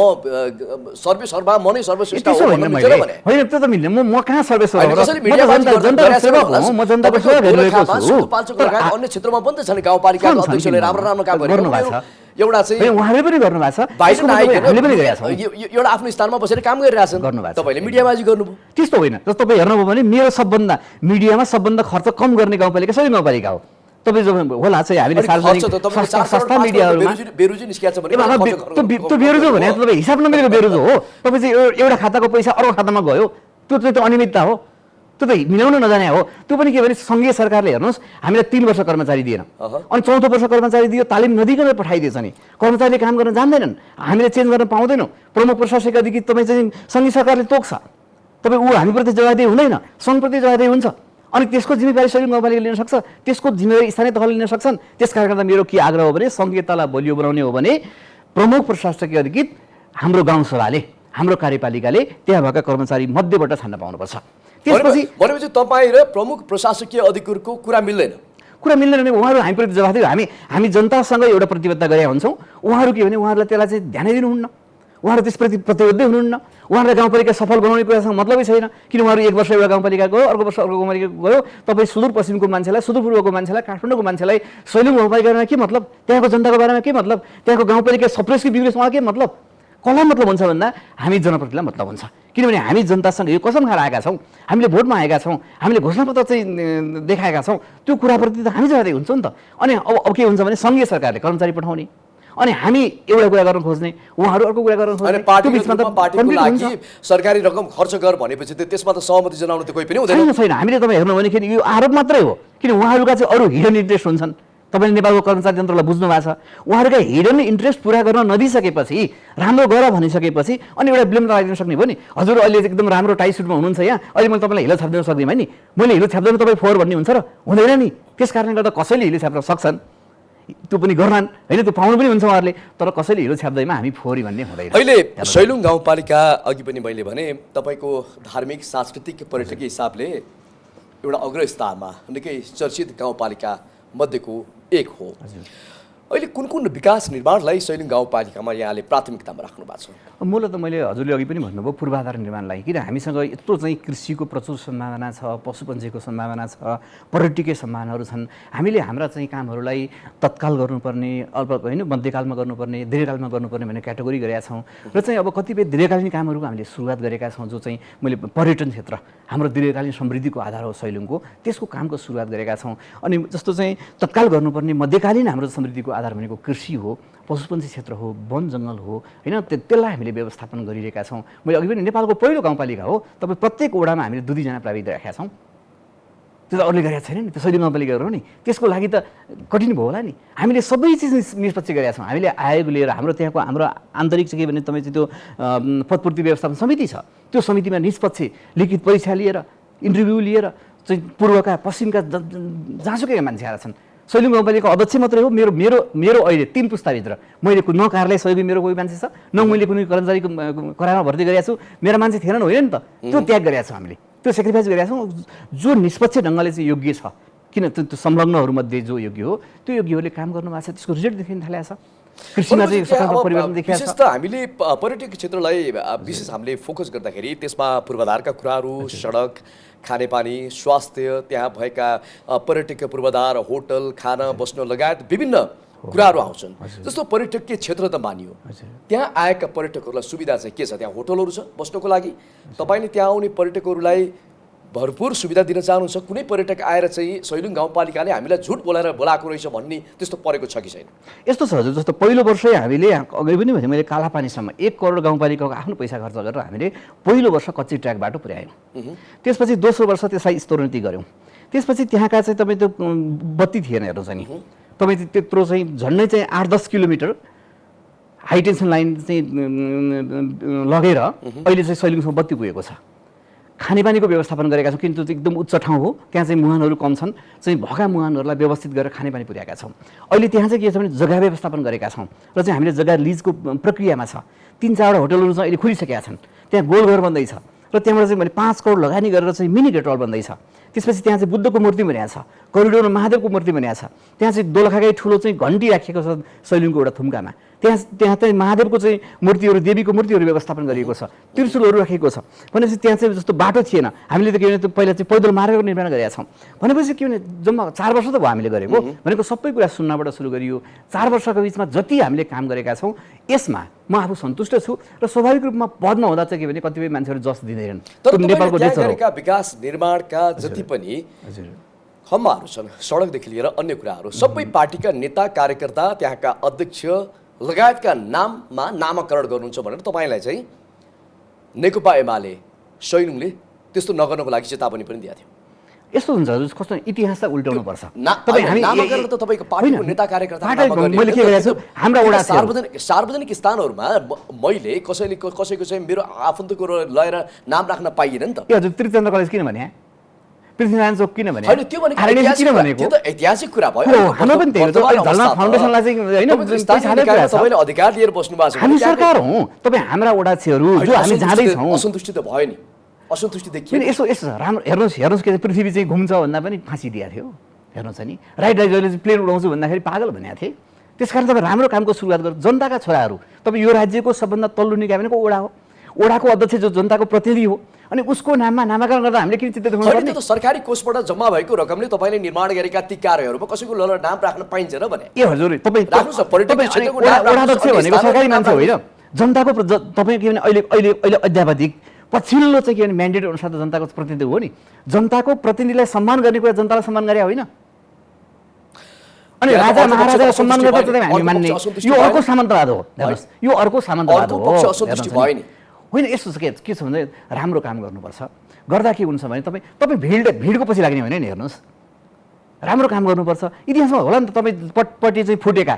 सर्वेसर्वा म नै सर्वश्रेष्ठ हो होइन त्यो त मिल्दैन म कहाँ सर्वेसर्वा म जनताको सेवा गरिरहेको छु अन्य क्षेत्रमा पनि त छन् गाउँपालिकाको अध्यक्षले राम्रो राम्रो काम गर्नुभएको छ एउटा चाहिँ उहाँले पनि गर्नुभएको छ बाहिर हामीले पनि गरिरहेका छौँ एउटा आफ्नो स्थानमा बसेर काम गरिरहेछन् गर्नुभएको छ तपाईँले मिडियाबाजी गर्नुभयो त्यस्तो होइन जस्तो तपाईँ हेर्नुभयो भने मेरो सबभन्दा मिडियामा सबभन्दा खर्च कम गर्ने गाउँपालिका सबै गाउँपालिका हो तपाईँ जो होला चाहिँ हामीले सार्वजनिक संस्था मिडियाहरूमा बेरुजु निस्किएको छ भने त्यो बेरुजु भने तपाईँ हिसाब नमिलेको बेरुजु हो तपाईँ चाहिँ एउटा खाताको पैसा अर्को खातामा गयो त्यो चाहिँ त्यो अनियमितता हो त्यो त मिलाउन नजाने हो त्यो पनि के भने सङ्घीय सरकारले हेर्नुहोस् हामीलाई 3 वर्ष कर्मचारी दिएन अनि 4औं वर्ष कर्मचारी दियो तालिम नदिकन पठाइदिएछ नि कर्मचारीले काम गर्न जान्दैनन् हामीले चेन्ज गर्न पाउँदैनौँ प्रमुख प्रशासक अधिकारी तपाईँ चाहिँ सङ्घीय सरकारले तोक्छ तपाईँ हामीप्रति जवाबदेही हुँदैन सङ्घप्रति जवाबदेही हुन्छ अनि त्यसको जिम्मेवारी सैलुङ गाउँपालिकाले लिन सक्छ त्यसको जिम्मेवारी स्थानीय तहले लिन सक्छन् त्यस कारणले गर्दा मेरो के आग्रह हो भने सङ्घीय तहलाई बलियो बनाउने हो भने प्रमुख प्रशासकीय अधिकृत हाम्रो गाउँसभाले हाम्रो कार्यपालिकाले त्यहाँ भएका कर्मचारी मध्येबाट छान्न पाउनुपर्छ त्यसपछि भनेपछि तपाईँ र प्रमुख प्रशासकीय अधिकृतको कुरा मिल्दैन भने उहाँहरू हामीप्रति जवाबदेही हामी जनतासँग एउटा प्रतिबद्धता गरेका हुन्छौँ उहाँहरू के भने उहाँहरूलाई त्यसलाई चाहिँ ध्यानै दिनुहुन्न उहाँहरू त्यसप्रति प्रतिबद्धै हुनुहुन्न उहाँहरूलाई गाउँपालिका सफल बनाउने कुरासँग मतलबै छैन किन उहाँहरू 1 वर्ष एउटा गाउँपालिका गयो अर्को वर्ष अर्को गाउँपालिका गयो तपाईँ सुदूरपश्चिमको मान्छेलाई सुदूरपूर्वको मान्छेलाई काठमाडौँको मान्छेलाई सैलुङ गाउँपालिकामा के मतलब त्यहाँको जनताको बारेमा के मतलब त्यहाँको गाउँपालिका सप्रेस कि बिग्रेस उहाँ के मतलब कसलाई मतलब हुन्छ भन्दा हामी जनप्रतिनिधिलाई मतलब हुन्छ किनभने हामी जनतासँग यो कसम खाएर आएका छौँ हामीले भोटमा आएका छौँ हामीले घोषणापत्र चाहिँ देखाएका छौँ त्यो कुराप्रति त हामी जवाबदेही हुन्छौँ नि त अनि अब के हुन्छ भने सङ्घीय सरकारले कर्मचारी पठाउने अनि हामी एउटा कुरा गर्न खोज्ने उहाँहरू अर्को कुरा गर्न खोज्ने पार्टीको लागि सरकारी रकम खर्च गर भनेपछि त त्यसमा त सहमति जनाउनु त कोही पनि हुँदैन छैन हामीले तपाईँ हेर्नु भने यो आरोप मात्रै हो किन उहाँहरूका चाहिँ अरू हिडन इन्ट्रेस्ट हुन्छन् तपाईँले नेपालको कर्मचारी तन्त्रलाई बुझ्नु भएको छ उहाँहरूका हिडन इन्ट्रेस्ट पुरा गर्न नदिइसकेपछि राम्रो गर भनिसकेपछि अनि एउटा ब्लेम लगाइदिन सक्ने भयो नि हजुर अहिले एकदम राम्रो टाई सुटमा हुनुहुन्छ यहाँ अहिले मैले तपाईँलाई हिलो छाप्दिन सक्दिनँ नि मैले हिलो छाप्दैन तपाईँ फोहोर भन्ने हुन्छ र हुँदैन नि त्यस कारणले गर्दा कसैले हिलो छाप्न सक्छन् त्यो पनि गर्लान् होइन त्यो पाउनु पनि हुन्छ उहाँहरूले तर कसैले हिलो छ्याप्दैमा हामी फोहोरी भन्ने हुँदैन अहिले सैलुङ गाउँपालिका अघि पनि मैले भने तपाईँको धार्मिक सांस्कृतिक पर्यटकीय हिसाबले एउटा अग्रस्थानमा निकै चर्चित गाउँपालिका मध्येको एक हो अहिले कुन कुन विकास निर्माणलाई सैलुङ गाउँपालिकामा यहाँले प्राथमिकतामा राख्नु भएको छ मूलत मैले हजुरले अघि पनि भन्नुभयो पूर्वाधार निर्माणलाई किन हामीसँग यत्रो चाहिँ कृषिको प्रचुर सम्भावना छ पशुपन्छीको सम्भावना छ पर्यटकीय सम्भावनाहरू छन् हामीले हाम्रा चाहिँ कामहरूलाई तत्काल गर्नुपर्ने अल्प होइन मध्यकालमा गर्नुपर्ने दीर्घकालमा गर्नुपर्ने भन्ने क्याटेगोरी गरेका छौँ र चाहिँ अब कतिपय दीर्घकालीन कामहरूको हामीले सुरुवात गरेका छौँ जो चाहिँ मैले पर्यटन क्षेत्र हाम्रो दीर्घकालीन समृद्धिको आधार हो सैलुङको त्यसको कामको सुरुवात गरेका छौँ अनि जस्तो चाहिँ तत्काल गर्नुपर्ने मध्यकालीन हाम्रो समृद्धिको आधार भनेको कृषि हो पशुपन्छी क्षेत्र हो वन जङ्गल हो होइन त्यसलाई हामीले व्यवस्थापन गरिरहेका छौँ मैले अघि पनि नेपालको पहिलो गाउँपालिका हो तपाईँ प्रत्येक वडामा हामीले 2-2 जना प्राविधिक राखेका छौँ त्यो त अरूले गरेका छैन नि त्यो सैलुङ गाउँपालिका हो नि त्यसको लागि त कठिन भयो होला नि हामीले सबै चिज निष्पक्ष गरेका छौँ हामीले आयोग लिएर हाम्रो त्यहाँको हाम्रो आन्तरिक चाहिँ के भने तपाईँ चाहिँ त्यो पदपूर्ति व्यवस्थापन समिति छ त्यो समितिमा निष्पक्ष लिखित परीक्षा लिएर इन्टरभ्यू लिएर चाहिँ पूर्वका पश्चिमका जहाँसुकैका मान्छे आएर छन् सैलुङ गाउँपालिकाको अध्यक्ष मात्रै हो मेरो मेरो मेरो अहिले 3 पुस्ताभित्र मैले न कार्यालय सहयोगी मेरो कोही मान्छे छ न मैले कुनै कर्मचारीको करारमा भर्ती गरेका छु मेरा मान्छे थिएनन् होइन नि त त्यो त्याग गरेका छौँ हामीले त्यो सेक्रिफाइस गरेका छौँ जो निष्पक्ष ढङ्गले चाहिँ योग्य छ किन त्यो संलग्नहरूमध्ये जो योग्य हो त्यो योग्यहरूले काम गर्नु भएको छ त्यसको रिजल्ट देखिन थालेको छ कृषिमा चाहिँ भनेपछि त्यहाँ सकारात्मक अब परिवर्तन देखिएको विशेष छ। त हामीले पर्यटक क्षेत्रलाई विशेष हामीले फोकस गर्दाखेरि त्यसमा पूर्वाधारका कुराहरू, सडक, खानेपानी, स्वास्थ्य, त्यहाँ भएका पर्यटकीय पूर्वाधार, होटल, खान बस्न लगायत विभिन्न कुराहरू आउँछन्। जस्तो पर्यटकीय क्षेत्र त मानियो, त्यहाँ आएका पर्यटकहरूलाई सुविधा चाहिँ के छ? त्यहाँ होटलहरू छ बस्नको लागि? तपाईँले त्यहाँ आउने पर्यटकहरूलाई भरपुर सुविधा दिन चाहनुहुन्छ? कुनै पर्यटक आएर चाहिँ सैलुङ गाउँपालिकाले हामीलाई झुट बोलाएर बोलाएको रहेछ भन्ने त्यस्तो परेको छ कि छैन? यस्तो छ हजुर, जस्तो पहिलो वर्षै हामीले अघि पनि भने मैले कालापानीसम्म 1 करोड गाउँपालिकाको आफ्नो पैसा खर्च गरेर हामीले पहिलो वर्ष कच्ची ट्र्याक बाटो पुर्यायौँ। त्यसपछि दोस्रो वर्ष त्यसलाई स्तरोन्नति गऱ्यौँ। त्यसपछि त्यहाँका चाहिँ तपाईँ त्यो बत्ती थिएन हेर्नु चाहिँ नि, तपाईँ त्यत्रो चाहिँ झन्डै चाहिँ 8-10 किलोमिटर हाई टेन्सन लाइन चाहिँ लगेर अहिले चाहिँ सैलुङसम्म बत्ती पुगेको छ। खानेपानीको व्यवस्थापन गरेका छौँ, किन्तु एकदम उच्च ठाउँ हो, त्यहाँ चाहिँ मुहानहरू कम छन्, चाहिँ भएका मुहानहरूलाई व्यवस्थित गरेर खानेपानी पुर्याएका छौँ। अहिले त्यहाँ चाहिँ के छ भने जग्गा व्यवस्थापन गरेका छौँ र चाहिँ हामीले जग्गा लिजको प्रक्रियामा छ। 3-4 होटलहरू चाहिँ अहिले खुलिसकेका छन्, त्यहाँ गोलघर बन्दैछ र त्यहाँबाट चाहिँ मैले 5 करोड लगानी गरेर चाहिँ मिनी गेट हल बन्दैछ। त्यसपछि त्यहाँ चाहिँ बुद्धको मूर्ति बनाएको छ, करिडोरमा महादेवको मूर्ति बनाएको छ, त्यहाँ चाहिँ दोलखाकै ठुलो चाहिँ घन्टी राखिएको छ सैलुङको एउटा थुम्कामा, त्यहाँ चाहिँ महादेवको चाहिँ मूर्तिहरू, देवीको मूर्तिहरू व्यवस्थापन गरिएको छ, त्रिशूलहरू राखेको छ। भनेपछि त्यहाँ चाहिँ जस्तो बाटो थिएन, हामीले त के भने पहिला चाहिँ पैदल मार्गको निर्माण गरेका छौँ। भनेपछि के भने जम्मा 4 वर्ष त भयो हामीले गरेको, भनेको सबै कुरा सुन्नबाट सुरु गरियो। 4 वर्षको बिचमा जति हामीले काम गरेका छौँ यसमा म आफू सन्तुष्ट छु र स्वाभाविक रूपमा पदमा हुँदा चाहिँ के भने कतिपय मान्छेहरू जस दिँदैनन्। तर नेपालको नेचर हो। विकास निर्माणका जति पनि खम्बाहरू छन्, सडकदेखि लिएर अन्य कुराहरू, सबै पार्टीका नेता कार्यकर्ता, त्यहाँका अध्यक्ष लगायतका नाममा नामाकरण गर्नुहुन्छ भनेर तपाईँलाई चाहिँ नेकपा एमाले सैलुङले त्यस्तो नगर्नको लागि चेतावनी पनि दिएको थियो। यस्तो हुन्छ हजुर, कस्तो इतिहासलाई उल्टाउनु पर्छ। नामाकरण त तपाईँको पार्टीको नेता कार्यकर्ता मैले के गरेको छु, हाम्रा वडा सार्वजनिक स्थानहरूमा मैले कसैको चाहिँ मेरो आफन्तको लगेर नाम राख्न पाइएन नि त। ए हजुर, त्रिचन्द्र कलेज किन भने, पृथ्वीनारायण चोक किन भने, होइन त्यो भनेको ऐतिहासिक कुरा भयो। हाम्रो पनि त्यही हो, झलना फाउन्डेसनलाई चाहिँ होइन तपाईँले अधिकार लिएर बस्नु भएको छ। हामी सरकार हौँ, तपाईँ हाम्रा वडाक्षहरू जो हामी जाँदैछौँ। असन्तुष्टि त भयो नि, असन्तुष्टि देखियो। यस्तो यस्तो छ, राम्रो हेर्नुहोस् के पृथ्वी चाहिँ घुम्छ भन्दा पनि फाँसी दिएको थियो, हेर्नुहोस् नि, राइट जहिले चाहिँ प्लेन उडाउँछु भन्दाखेरि पागल भनेको थिएँ। त्यसकारण तपाईँ राम्रो कामको सुरुवात गर्नु। जनताका छोराहरू, तपाईँ यो राज्यको सबभन्दा तल्लो निकाय भनेको वडा हो, वडाको अध्यक्ष जो जनताको प्रतिनिधि हो, अनि उसको नाममा नामाकरण गर्दा हामीले किन चित्त देखाउनु पर्ने? त्यो त सरकारी कोषबाट जम्मा भएको रकमले तपाईँले निर्माण गरेका ती कार्यहरूमा कसैको नाम राख्न पाइन्छ र भने? ए हजुर, तपाईँ राख्नुहोस् न, पर्यटकीय क्षेत्रको वडाध्यक्ष भनेको सरकारी मान्छे होइन, जनताको तपाईँ के भने अहिले अहिले अहिले अध्यावधिक पछिल्लो चाहिँ के भने म्यान्डेट अनुसार त जनताको प्रतिनिधि हो नि। जनताको प्रतिनिधिलाई सम्मान गर्ने कुरा जनतालाई सम्मान गरे होइन। अनि राजा महाराजालाई सम्मान गर्दा चाहिँ हामी मान्ने, यो अर्को सामन्तवाद हो। हेर्नुहोस्, यो अर्को सामन्तवाद हो होइन। यस्तो के छ भने राम्रो काम गर्नुपर्छ। गर्दा के हुन्छ भने तपाईँ भिडको पछि लाग्ने होइन नि। हेर्नुहोस्, राम्रो काम गर्नुपर्छ। इतिहासमा होला नि त, तपाईँ पट्टि चाहिँ फुटेका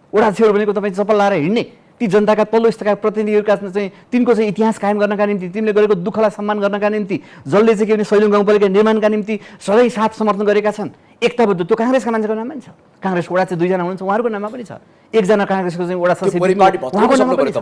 वडाक्षहरू भनेको तपाईँ चप्पल लाएर हिँड्ने ती जनताका तल्लो स्तरका प्रतिनिधिहरूका चाहिँ तिनको चाहिँ इतिहास कायम गर्नका निम्ति, तिमीले गरेको दुःखलाई सम्मान गर्नका निम्ति, जसले चाहिँ के भने सैलुङ गाउँपालिका निर्माणका निम्ति सधैँ साथ समर्थन गरेका छन्। एकताबद्ध त्यो काङ्ग्रेसका मान्छेको नाममा पनि छ। काङ्ग्रेस वडा चाहिँ 2जना हुनुहुन्छ, उहाँहरूको नाममा पनि छ। एकजना काङ्ग्रेसको चाहिँ वडा सचिव उहाँको नाममा पनि छ।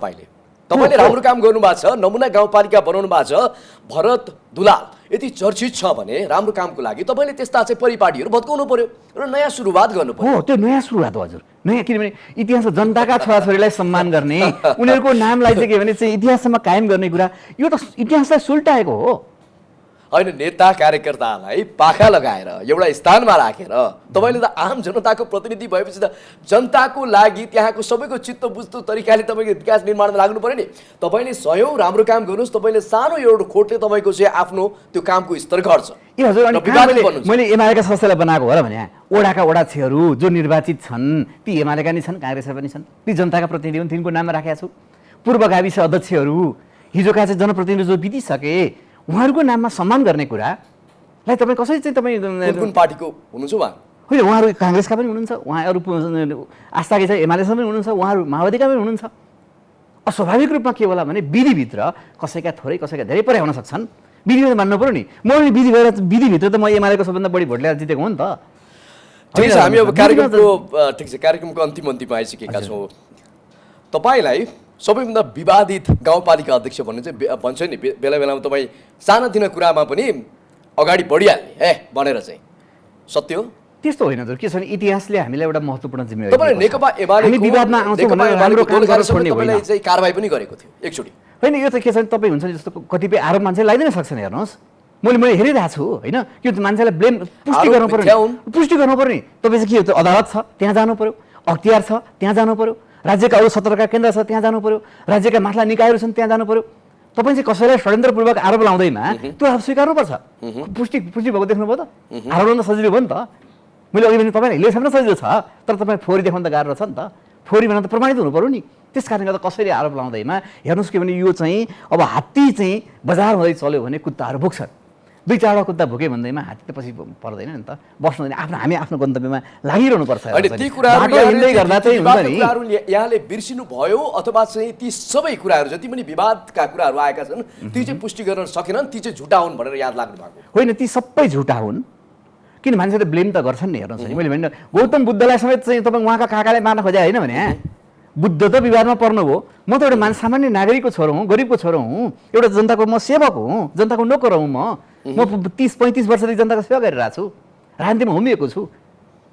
तपाईँले राम्रो काम गर्नुभएको छ, नमुना गाउँपालिका बनाउनु भएको छ। भरत दुलाल यति चर्चित छ भने राम्रो कामको लागि तपाईँले त्यस्ता चाहिँ परिपाटीहरू भत्काउनु पर्यो र नयाँ सुरुवात गर्नु पर्यो। हो, त्यो नयाँ सुरुवात हो हजुर, नयाँ। किनभने इतिहासमा जनताका छोराछोरीलाई सम्मान गर्ने, उनीहरूको नामलाई चाहिँ के भने चाहिँ इतिहासमा कायम गर्ने कुरा, यो त इतिहासलाई सुल्टाएको हो होइन। नेता कार्यकर्तालाई पाखा लगाएर एउटा स्थानमा राखेर तपाईँले त आम जनताको प्रतिनिधि भएपछि त जनताको लागि त्यहाँको सबैको चित्त बुझ्दो तरिकाले तपाईँको विकास निर्माणमा लाग्नु पर्यो नि। तपाईँले 100औं राम्रो काम गर्नुहोस्, तपाईँले सानो एउटा खोटले तपाईँको चाहिँ आफ्नो त्यो कामको स्तर घट्छ। ए हजुर, अनि मैले एमालेका सदस्यलाई बनाएको हो र भने वडाका वडाध्यक्षहरू जो निर्वाचित छन् ती एमालेका नि छन्, काङ्ग्रेसका पनि छन्, ती जनताका प्रतिनिधि हुन्, तिनको नाममा राखेको छु। पूर्व गाविस अध्यक्षहरू, हिजोका चाहिँ जनप्रतिनिधि जो बितिसके, उहाँहरूको नाममा सम्मान गर्ने कुरालाई तपाईँ कसरी चाहिँ तपाईँ कुन पार्टीको हुनुहुन्छ उहाँ? होइन, उहाँहरू काङ्ग्रेसका पनि हुनुहुन्छ, उहाँहरू आस्थाकै चाहिँ एमालेसँग पनि हुनुहुन्छ, उहाँहरू माओवादीका पनि हुनुहुन्छ। अस्वाभाविक रूपमा के होला भने विधिभित्र कसैका थोरै कसैका धेरै परे हुन सक्छन्। विधि मान्नु पऱ्यो नि। म विधि भएर विधिभित्र त म एमालेको सबभन्दा बढी भोट ल्याएर जितेको हो नि त। ठिक छ, हामी अब कार्यक्रमको अन्तिम आइसकेका छौँ। तपाईँलाई सबैभन्दा विवादित गाउँपालिका अध्यक्ष भन्ने चाहिँ भन्छ नि, बेला बेलामा तपाईँ सानातिना कुरामा पनि अगाडि बढिहाल्ने भनेर चाहिँ सत्य हो? त्यस्तो होइन हजुर, के छ भने इतिहासले हामीलाई एउटा महत्त्वपूर्ण जिम्मेवारी तपाईले नेकपा एमालेको हामी विवादमा आउँछौँ भने राम्रो काम गरेर छोड्ने होइन तपाईले चाहिँ कारबाही पनि गरेको थियो एकचोटी। होइन, यो त के छ भने तपाईँ हुन्छ नि जस्तो कतिपय आरोप मान्छे लगाइदिन सक्छन्, हेर्नुहोस् मैले हेरिरहेको छु होइन, के हुन्छ मान्छेलाई ब्लेम पुष्टि गर्नु पर्यो नि, पुष्टि गर्नु पर्यो नि। तपाईँ चाहिँ के हो, अदालत छ त्यहाँ जानु पर्यो, अख्तियार छ त्यहाँ जानु पर्यो, राज्यका अरू 17 केन्द्र छ त्यहाँ जानु पर्यो, राज्यका माथला निकायहरू छन् त्यहाँ जानु पर्यो। तपाईँ चाहिँ कसैलाई षड्यन्त्रपूर्वक आरोप लाउँदैमा त्यो आरोप स्वीकार्नुपर्छ। पुष्टि भएको देख्नुभयो त, आरोप लाउन सजिलो भयो नि त। मैले अघि भने तपाईँलाई इलेक्सन पनि सजिलो छ, तर तपाईँ फोहोरी देखाउन त गाह्रो छ नि त। फोहोरी भन्न त प्रमाणित हुनु पर्यो नि। त्यस कारणले गर्दा कसैले आरोप लाउँदैमा हेर्नुहोस् के भने यो चाहिँ अब हात्ती चाहिँ बजार हुँदै चल्यो भने कुत्ताहरू भुक्छन्। 2-4 कुत्ता भुके भन्दैमा हात्ती त पछि पर्दैन नि त, बस्नु हामी आफ्नो गन्तव्यमा लागिरहनु पर्छ। ती कुराहरू गर्दा चाहिँ हुन्छ नि यहाँले बिर्सिनु भयो अथवा चाहिँ ती सबै कुराहरू जति पनि विवादका कुराहरू आएका छन् ती चाहिँ पुष्टि गर्न सकेनन्, ती चाहिँ झुटा हुन् भनेर याद लाग्नु भएको होइन। ती सबै झुटा हुन्, किन मान्छेले ब्लेम त गर्छन् नि। हेर्नुहोस् नि, मैले भने गौतम बुद्धलाई समेत चाहिँ तपाईँ उहाँका काकाले मार्न खोजे होइन भने बुद्ध त विवादमा पर्नु भयो। म त एउटा सामान्य नागरिकको छोरो हुँ, गरिबको छोरो हुँ, एउटा जनताको म सेवक हुँ, जनताको नोकर हुँ। म 30-35 वर्षदेखि जनताको सेवा गरिरहेको छु, राजनीतिमा होमिएको छु।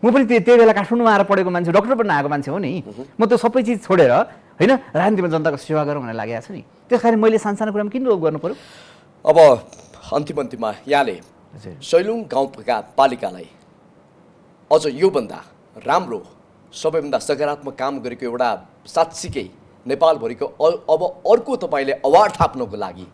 म पनि त्यही बेला काठमाडौँमा आएर पढेको मान्छे, डक्टर बन्न आएको मान्छे हो नि। म त्यो सबै चिज छोडेर होइन राजनीतिमा जनताको सेवा गरौँ भनेर लागेको छु नि। त्यस कारण मैले सानसानो कुरामा किन रोक गर्नु पर्यो। अब अन्तिममा यहाँले सैलुङ गाउँपालिकालाई अझ योभन्दा राम्रो सबैभन्दा सकारात्मक काम गरेको एउटा साँच्चीकै नेपालभरिको अब अर्को तपाईँले अवार्ड थाप्नको लागि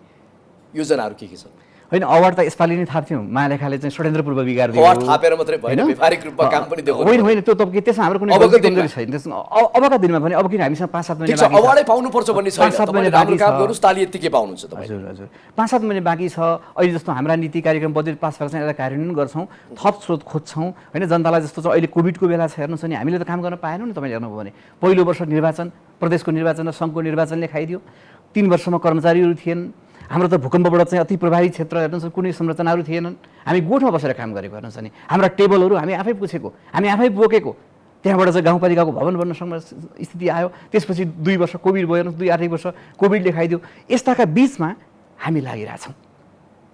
योजनाहरू के छन्? होइन, अवार्ड त यसपालि नै थाप्थ्यौँ। महालेखाले चाहिँ षड्यन्त्रपूर्व बिगार दियो। अवार्ड थापेर मात्रै भएन, व्यावहारिक रूपमा काम पनि देखाउनु। होइन, त्यो तपाईँ त्यसमा हाम्रो कुनै गल्ती छैन। त्यसमा अबका दिनमा पनि अब किन हामीसँग 5-7 महिना बाँकी छ, अवार्डै पाउनुपर्छ भन्ने छैन। 5-7 महिना बाँकी छ, काम गर्नुस् ताली यतिकै पाउनुहुन्छ तपाईँ। हजुर हजुर, 5-7 महिना बाँकी छ। अहिले जस्तो हाम्रा नीति कार्यक्रम बजेट पास भएको छ, यसलाई कार्यान्वयन गर्छौँ, थप स्रोत खोज्छौँ होइन। जनतालाई जस्तो चाहिँ अहिले कोभिडको बेला छ, हेर्नुहोस् नि हामीले त काम गर्न पाएनौँ नि। तपाईँले हेर्नुभयो भने पहिलो वर्ष निर्वाचन, प्रदेशको निर्वाचन र सङ्घको निर्वाचनले खाइदियो। 3 वर्षमा कर्मचारीहरू थिएन। हाम्रो त भूकम्पबाट चाहिँ अति प्रभावित क्षेत्र हेर्नुहोस् कुनै संरचनाहरू थिएनन्। हामी गोठमा बसेर काम गरेको हेर्नुहोस् नि। हाम्रा टेबलहरू हामी आफै पुछेको, हामी आफै बोकेको। त्यहाँबाट चाहिँ गाउँपालिकाको भवन बन्न सक्ने स्थिति आयो। त्यसपछि 2 वर्ष कोभिड भयो, 2-8 वर्ष कोभिडले खाइदियो। यस्ताका बिचमा हामी लागिरहेछौँ।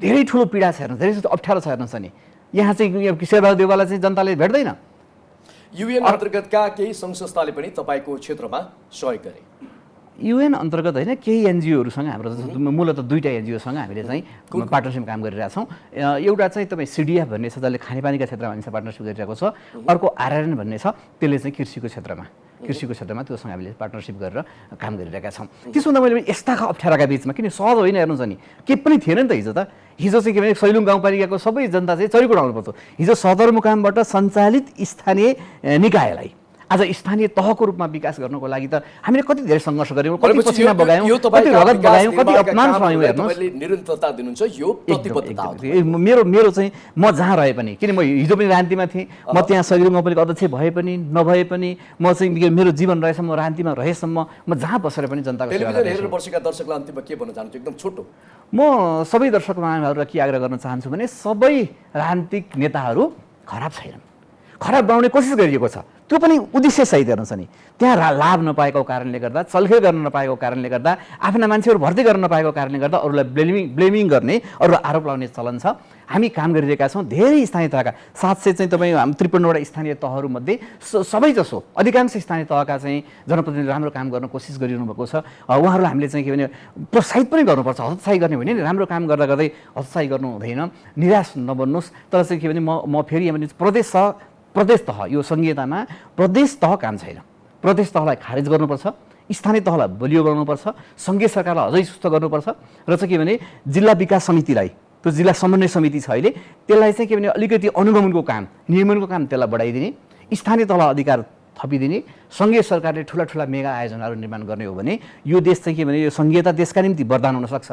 धेरै ठुलो पीडा छ हेर्नुहोस्, धेरै जस्तो अप्ठ्यारो छ हेर्नुहोस् नि। यहाँ चाहिँ शेरबहादुर देउवालाई चाहिँ जनताले भेट्दैन। युएन अन्तर्गतका केही सङ्घ संस्थाले पनि तपाईँको क्षेत्रमा सहयोग गरे। युएन अन्तर्गत होइन, केही एनजिओहरूसँग हाम्रो मूलतः 2टा एनजिओसँग हामीले चाहिँ पार्टनरसिप काम गरिरहेछौँ। एउटा चाहिँ तपाईँ सिडिएफ भन्ने छ, जसले खानेपानीका क्षेत्रमा हामीसँग पार्टनरसिप गरिरहेको छ। अर्को आरआरएन भन्ने छ, त्यसले चाहिँ कृषिको क्षेत्रमा त्योसँग हामीले पार्टनरसिप गरेर काम गरिरहेका छौँ। त्यसो हुँदा मैले यस्ताका अप्ठ्याराका बिचमा, किन सहज होइन हेर्नुहुन्छ नि, केही पनि थिएन नि त हिजो त। हिजो चाहिँ के भने सैलुङ गाउँपालिकाको सबै जनता चाहिँ चरीकोट आउनु पर्थ्यो। हिजो सदरमुकामबाट सञ्चालित स्थानीय निकायलाई आज स्थानीय तहको रूपमा विकास गर्नको लागि त हामीले कति धेरै सङ्घर्ष गऱ्यौँ, कति पसिना बगायौँ, कति रगत बगायौँ, कति अपमान सहयौँ। हेर्नुहोस् निरन्तरता दिनुहुन्छ, यो प्रतिबद्धता हो। मेरो चाहिँ म जहाँ रहे पनि, किन म हिजो पनि राजनीतिमा थिएँ, म त्यहाँ सैलुङ गाउँपालिका अध्यक्ष भए पनि नभए पनि म चाहिँ मेरो जीवन रहेसम्म, राजनीतिमा रहेसम्म म जहाँ बसेर पनि जनताको सेवा गर्छु। हेरेर बसेका दर्शकलाई अन्तिममा के भन्न चाहन्छु एकदम छोटो? म सबै दर्शक महानुभावहरूलाई के आग्रह गर्न चाहन्छु भने सबै राजनीतिक नेताहरू खराब छैनन्। खराब बनाउने कोसिस गरिएको छ, त्यो पनि उद्देश्य सहित हेर्नुहोस् नि। त्यहाँ लाभ नपाएको कारणले गर्दा, चलखेल गर्न नपाएको कारणले गर्दा, आफ्ना मान्छेहरू भर्ती गर्न नपाएको कारणले गर्दा अरूलाई ब्लेमिङ गर्ने, अरूलाई आरोप लगाउने चलन छ। हामी काम गरिरहेका छौँ। धेरै स्थानीय तहका 700 चाहिँ तपाईँ 53वटा स्थानीय तहहरूमध्ये सबैजसो अधिकांश स्थानीय तहका चाहिँ जनप्रतिनिधिले राम्रो काम गर्न कोसिस गरिरहनु भएको छ। उहाँहरूलाई हामीले चाहिँ के भने प्रोत्साहित पनि गर्नुपर्छ। हतोत्साही गर्ने होइन नि, राम्रो काम गर्दा गर्दै हतोत्साही गर्नु हुँदैन। निराश नबन्नुहोस्। तर चाहिँ के भने म फेरि भने प्रदेश तह, यो संहितामा प्रदेश तह काम छैन। प्रदेश तहलाई खारेज गर्नुपर्छ, स्थानीय तहलाई बलियो बनाउनुपर्छ, सङ्घीय सरकारलाई अझै सुस्त गर्नुपर्छ। र चाहिँ के भने जिल्ला विकास समितिलाई, त्यो जिल्ला समन्वय समिति छ अहिले, त्यसलाई चाहिँ के भने अलिकति अनुगमनको काम, नियमनको काम त्यसलाई बढाइदिने, स्थानीय तहलाई अधिकार थपिदिने, सङ्घीय सरकारले ठुला मेगा आयोजनाहरू निर्माण गर्ने हो भने यो देश चाहिँ के भने यो सङ्घीयता देशका निम्ति वरदान हुनसक्छ।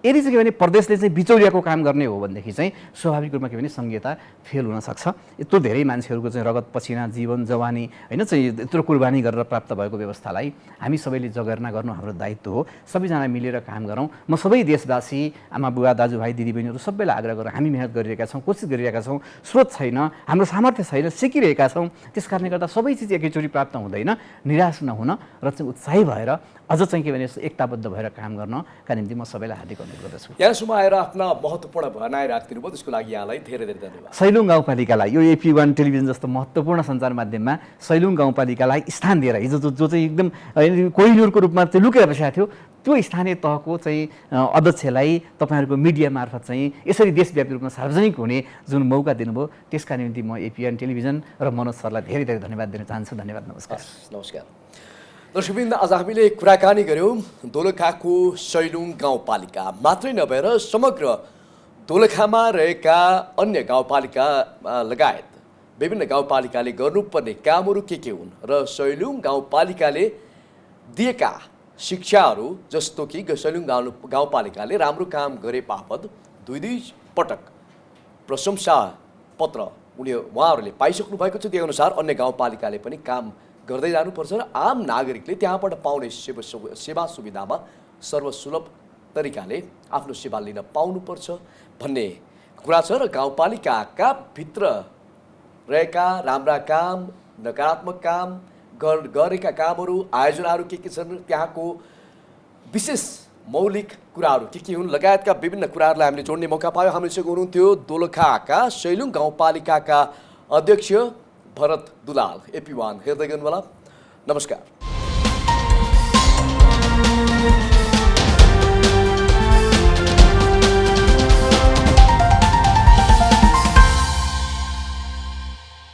यदि चाहिँ के भने प्रदेशले चाहिँ बिचौलियाको काम गर्ने हो भनेदेखि चाहिँ स्वाभाविक रूपमा के भने सङ्घीयता फेल हुनसक्छ। यत्रो धेरै मान्छेहरूको चाहिँ रगत पसिना, जीवन जवानी होइन चाहिँ यत्रो कुर्बानी गरेर प्राप्त भएको व्यवस्थालाई हामी सबैले जगेर्ना गर्नु हाम्रो दायित्व हो। सबैजना मिलेर काम गरौँ। म सबै देशवासी, आमा बुवा, दाजुभाइ, दिदीबहिनीहरू सबैलाई आग्रह गरौँ। हामी मेहनत गरिरहेका छौँ, कोसिस गरिरहेका छौँ, स्रोत छैन, हाम्रो सामर्थ्य छैन, सिकिरहेका छौँ। त्यस कारणले गर्दा सबै चिज एकैचोटि प्राप्त हुँदैन। हुँदैन, निराश नहुन र चाहिँ उत्साही भएर अझ चाहिँ के भने एकताबद्ध भएर काम गर्नका निम्ति म सबैलाई हार्दिक अनुरोध गर्दछु। यहाँसम्म आएर आफ्ना महत्त्वपूर्ण भनाइ राखिदिनु भयो, त्यसको लागि यहाँलाई धेरै धेरै धन्यवाद। सैलुङ गाउँपालिकालाई यो AP1 टेलिभिजन जस्तो महत्त्वपूर्ण सञ्चार माध्यममा सैलुङ गाउँपालिकालाई स्थान दिएर हिजो जो चाहिँ एकदम कोहिनूरको रूपमा चाहिँ लुकेर बसेको थियो त्यो स्थानीय तहको चाहिँ अध्यक्षलाई तपाईँहरूको मिडिया मार्फत चाहिँ यसरी देशव्यापी रूपमा सार्वजनिक हुने जुन मौका दिनुभयो त्यसका निम्ति म AP1 टेलिभिजन र मनोज सरलाई धेरै धेरै धन्यवाद दिन चाहन्छु। धन्यवाद, नमस्कार। नमस्कार दर्शकवृन्द, आज हामीले कुराकानी गऱ्यौँ दोलखाको सैलुङ गाउँपालिका मात्रै नभएर समग्र दोलखामा रहेका अन्य गाउँपालिका लगायत विभिन्न गाउँपालिकाले गर्नुपर्ने कामहरू के हुन् र सैलुङ गाउँपालिकाले दिएका शिक्षाहरू, जस्तो कि सैलुङ गाउँपालिकाले राम्रो काम गरे बापत दुई पटक प्रशंसा पत्र उहाँहरूले पाइसक्नु भएको छ। त्यही अनुसार अन्य गाउँपालिकाले पनि काम गर्दै जानुपर्छ र आम नागरिकले त्यहाँबाट पाउने सेवा सुविधामा सर्वसुलभ तरिकाले आफ्नो सेवा लिन पाउनुपर्छ भन्ने कुरा छ। र गाउँपालिकाका भित्र रहेका राम्रा काम, नकारात्मक काम, गरेका कामहरू, आयोजनाहरू के छन्, त्यहाँको विशेष मौलिक कुराहरू के हुन् लगायतका विभिन्न कुराहरूलाई हामीले जोड्ने मौका पायौँ। हामीसँग हुनुहुन्थ्यो दोलखाका सैलुङ गाउँपालिकाका अध्यक्ष भरत दुलाल। AP1 हेर्दै गर्नुहोला। नमस्कार।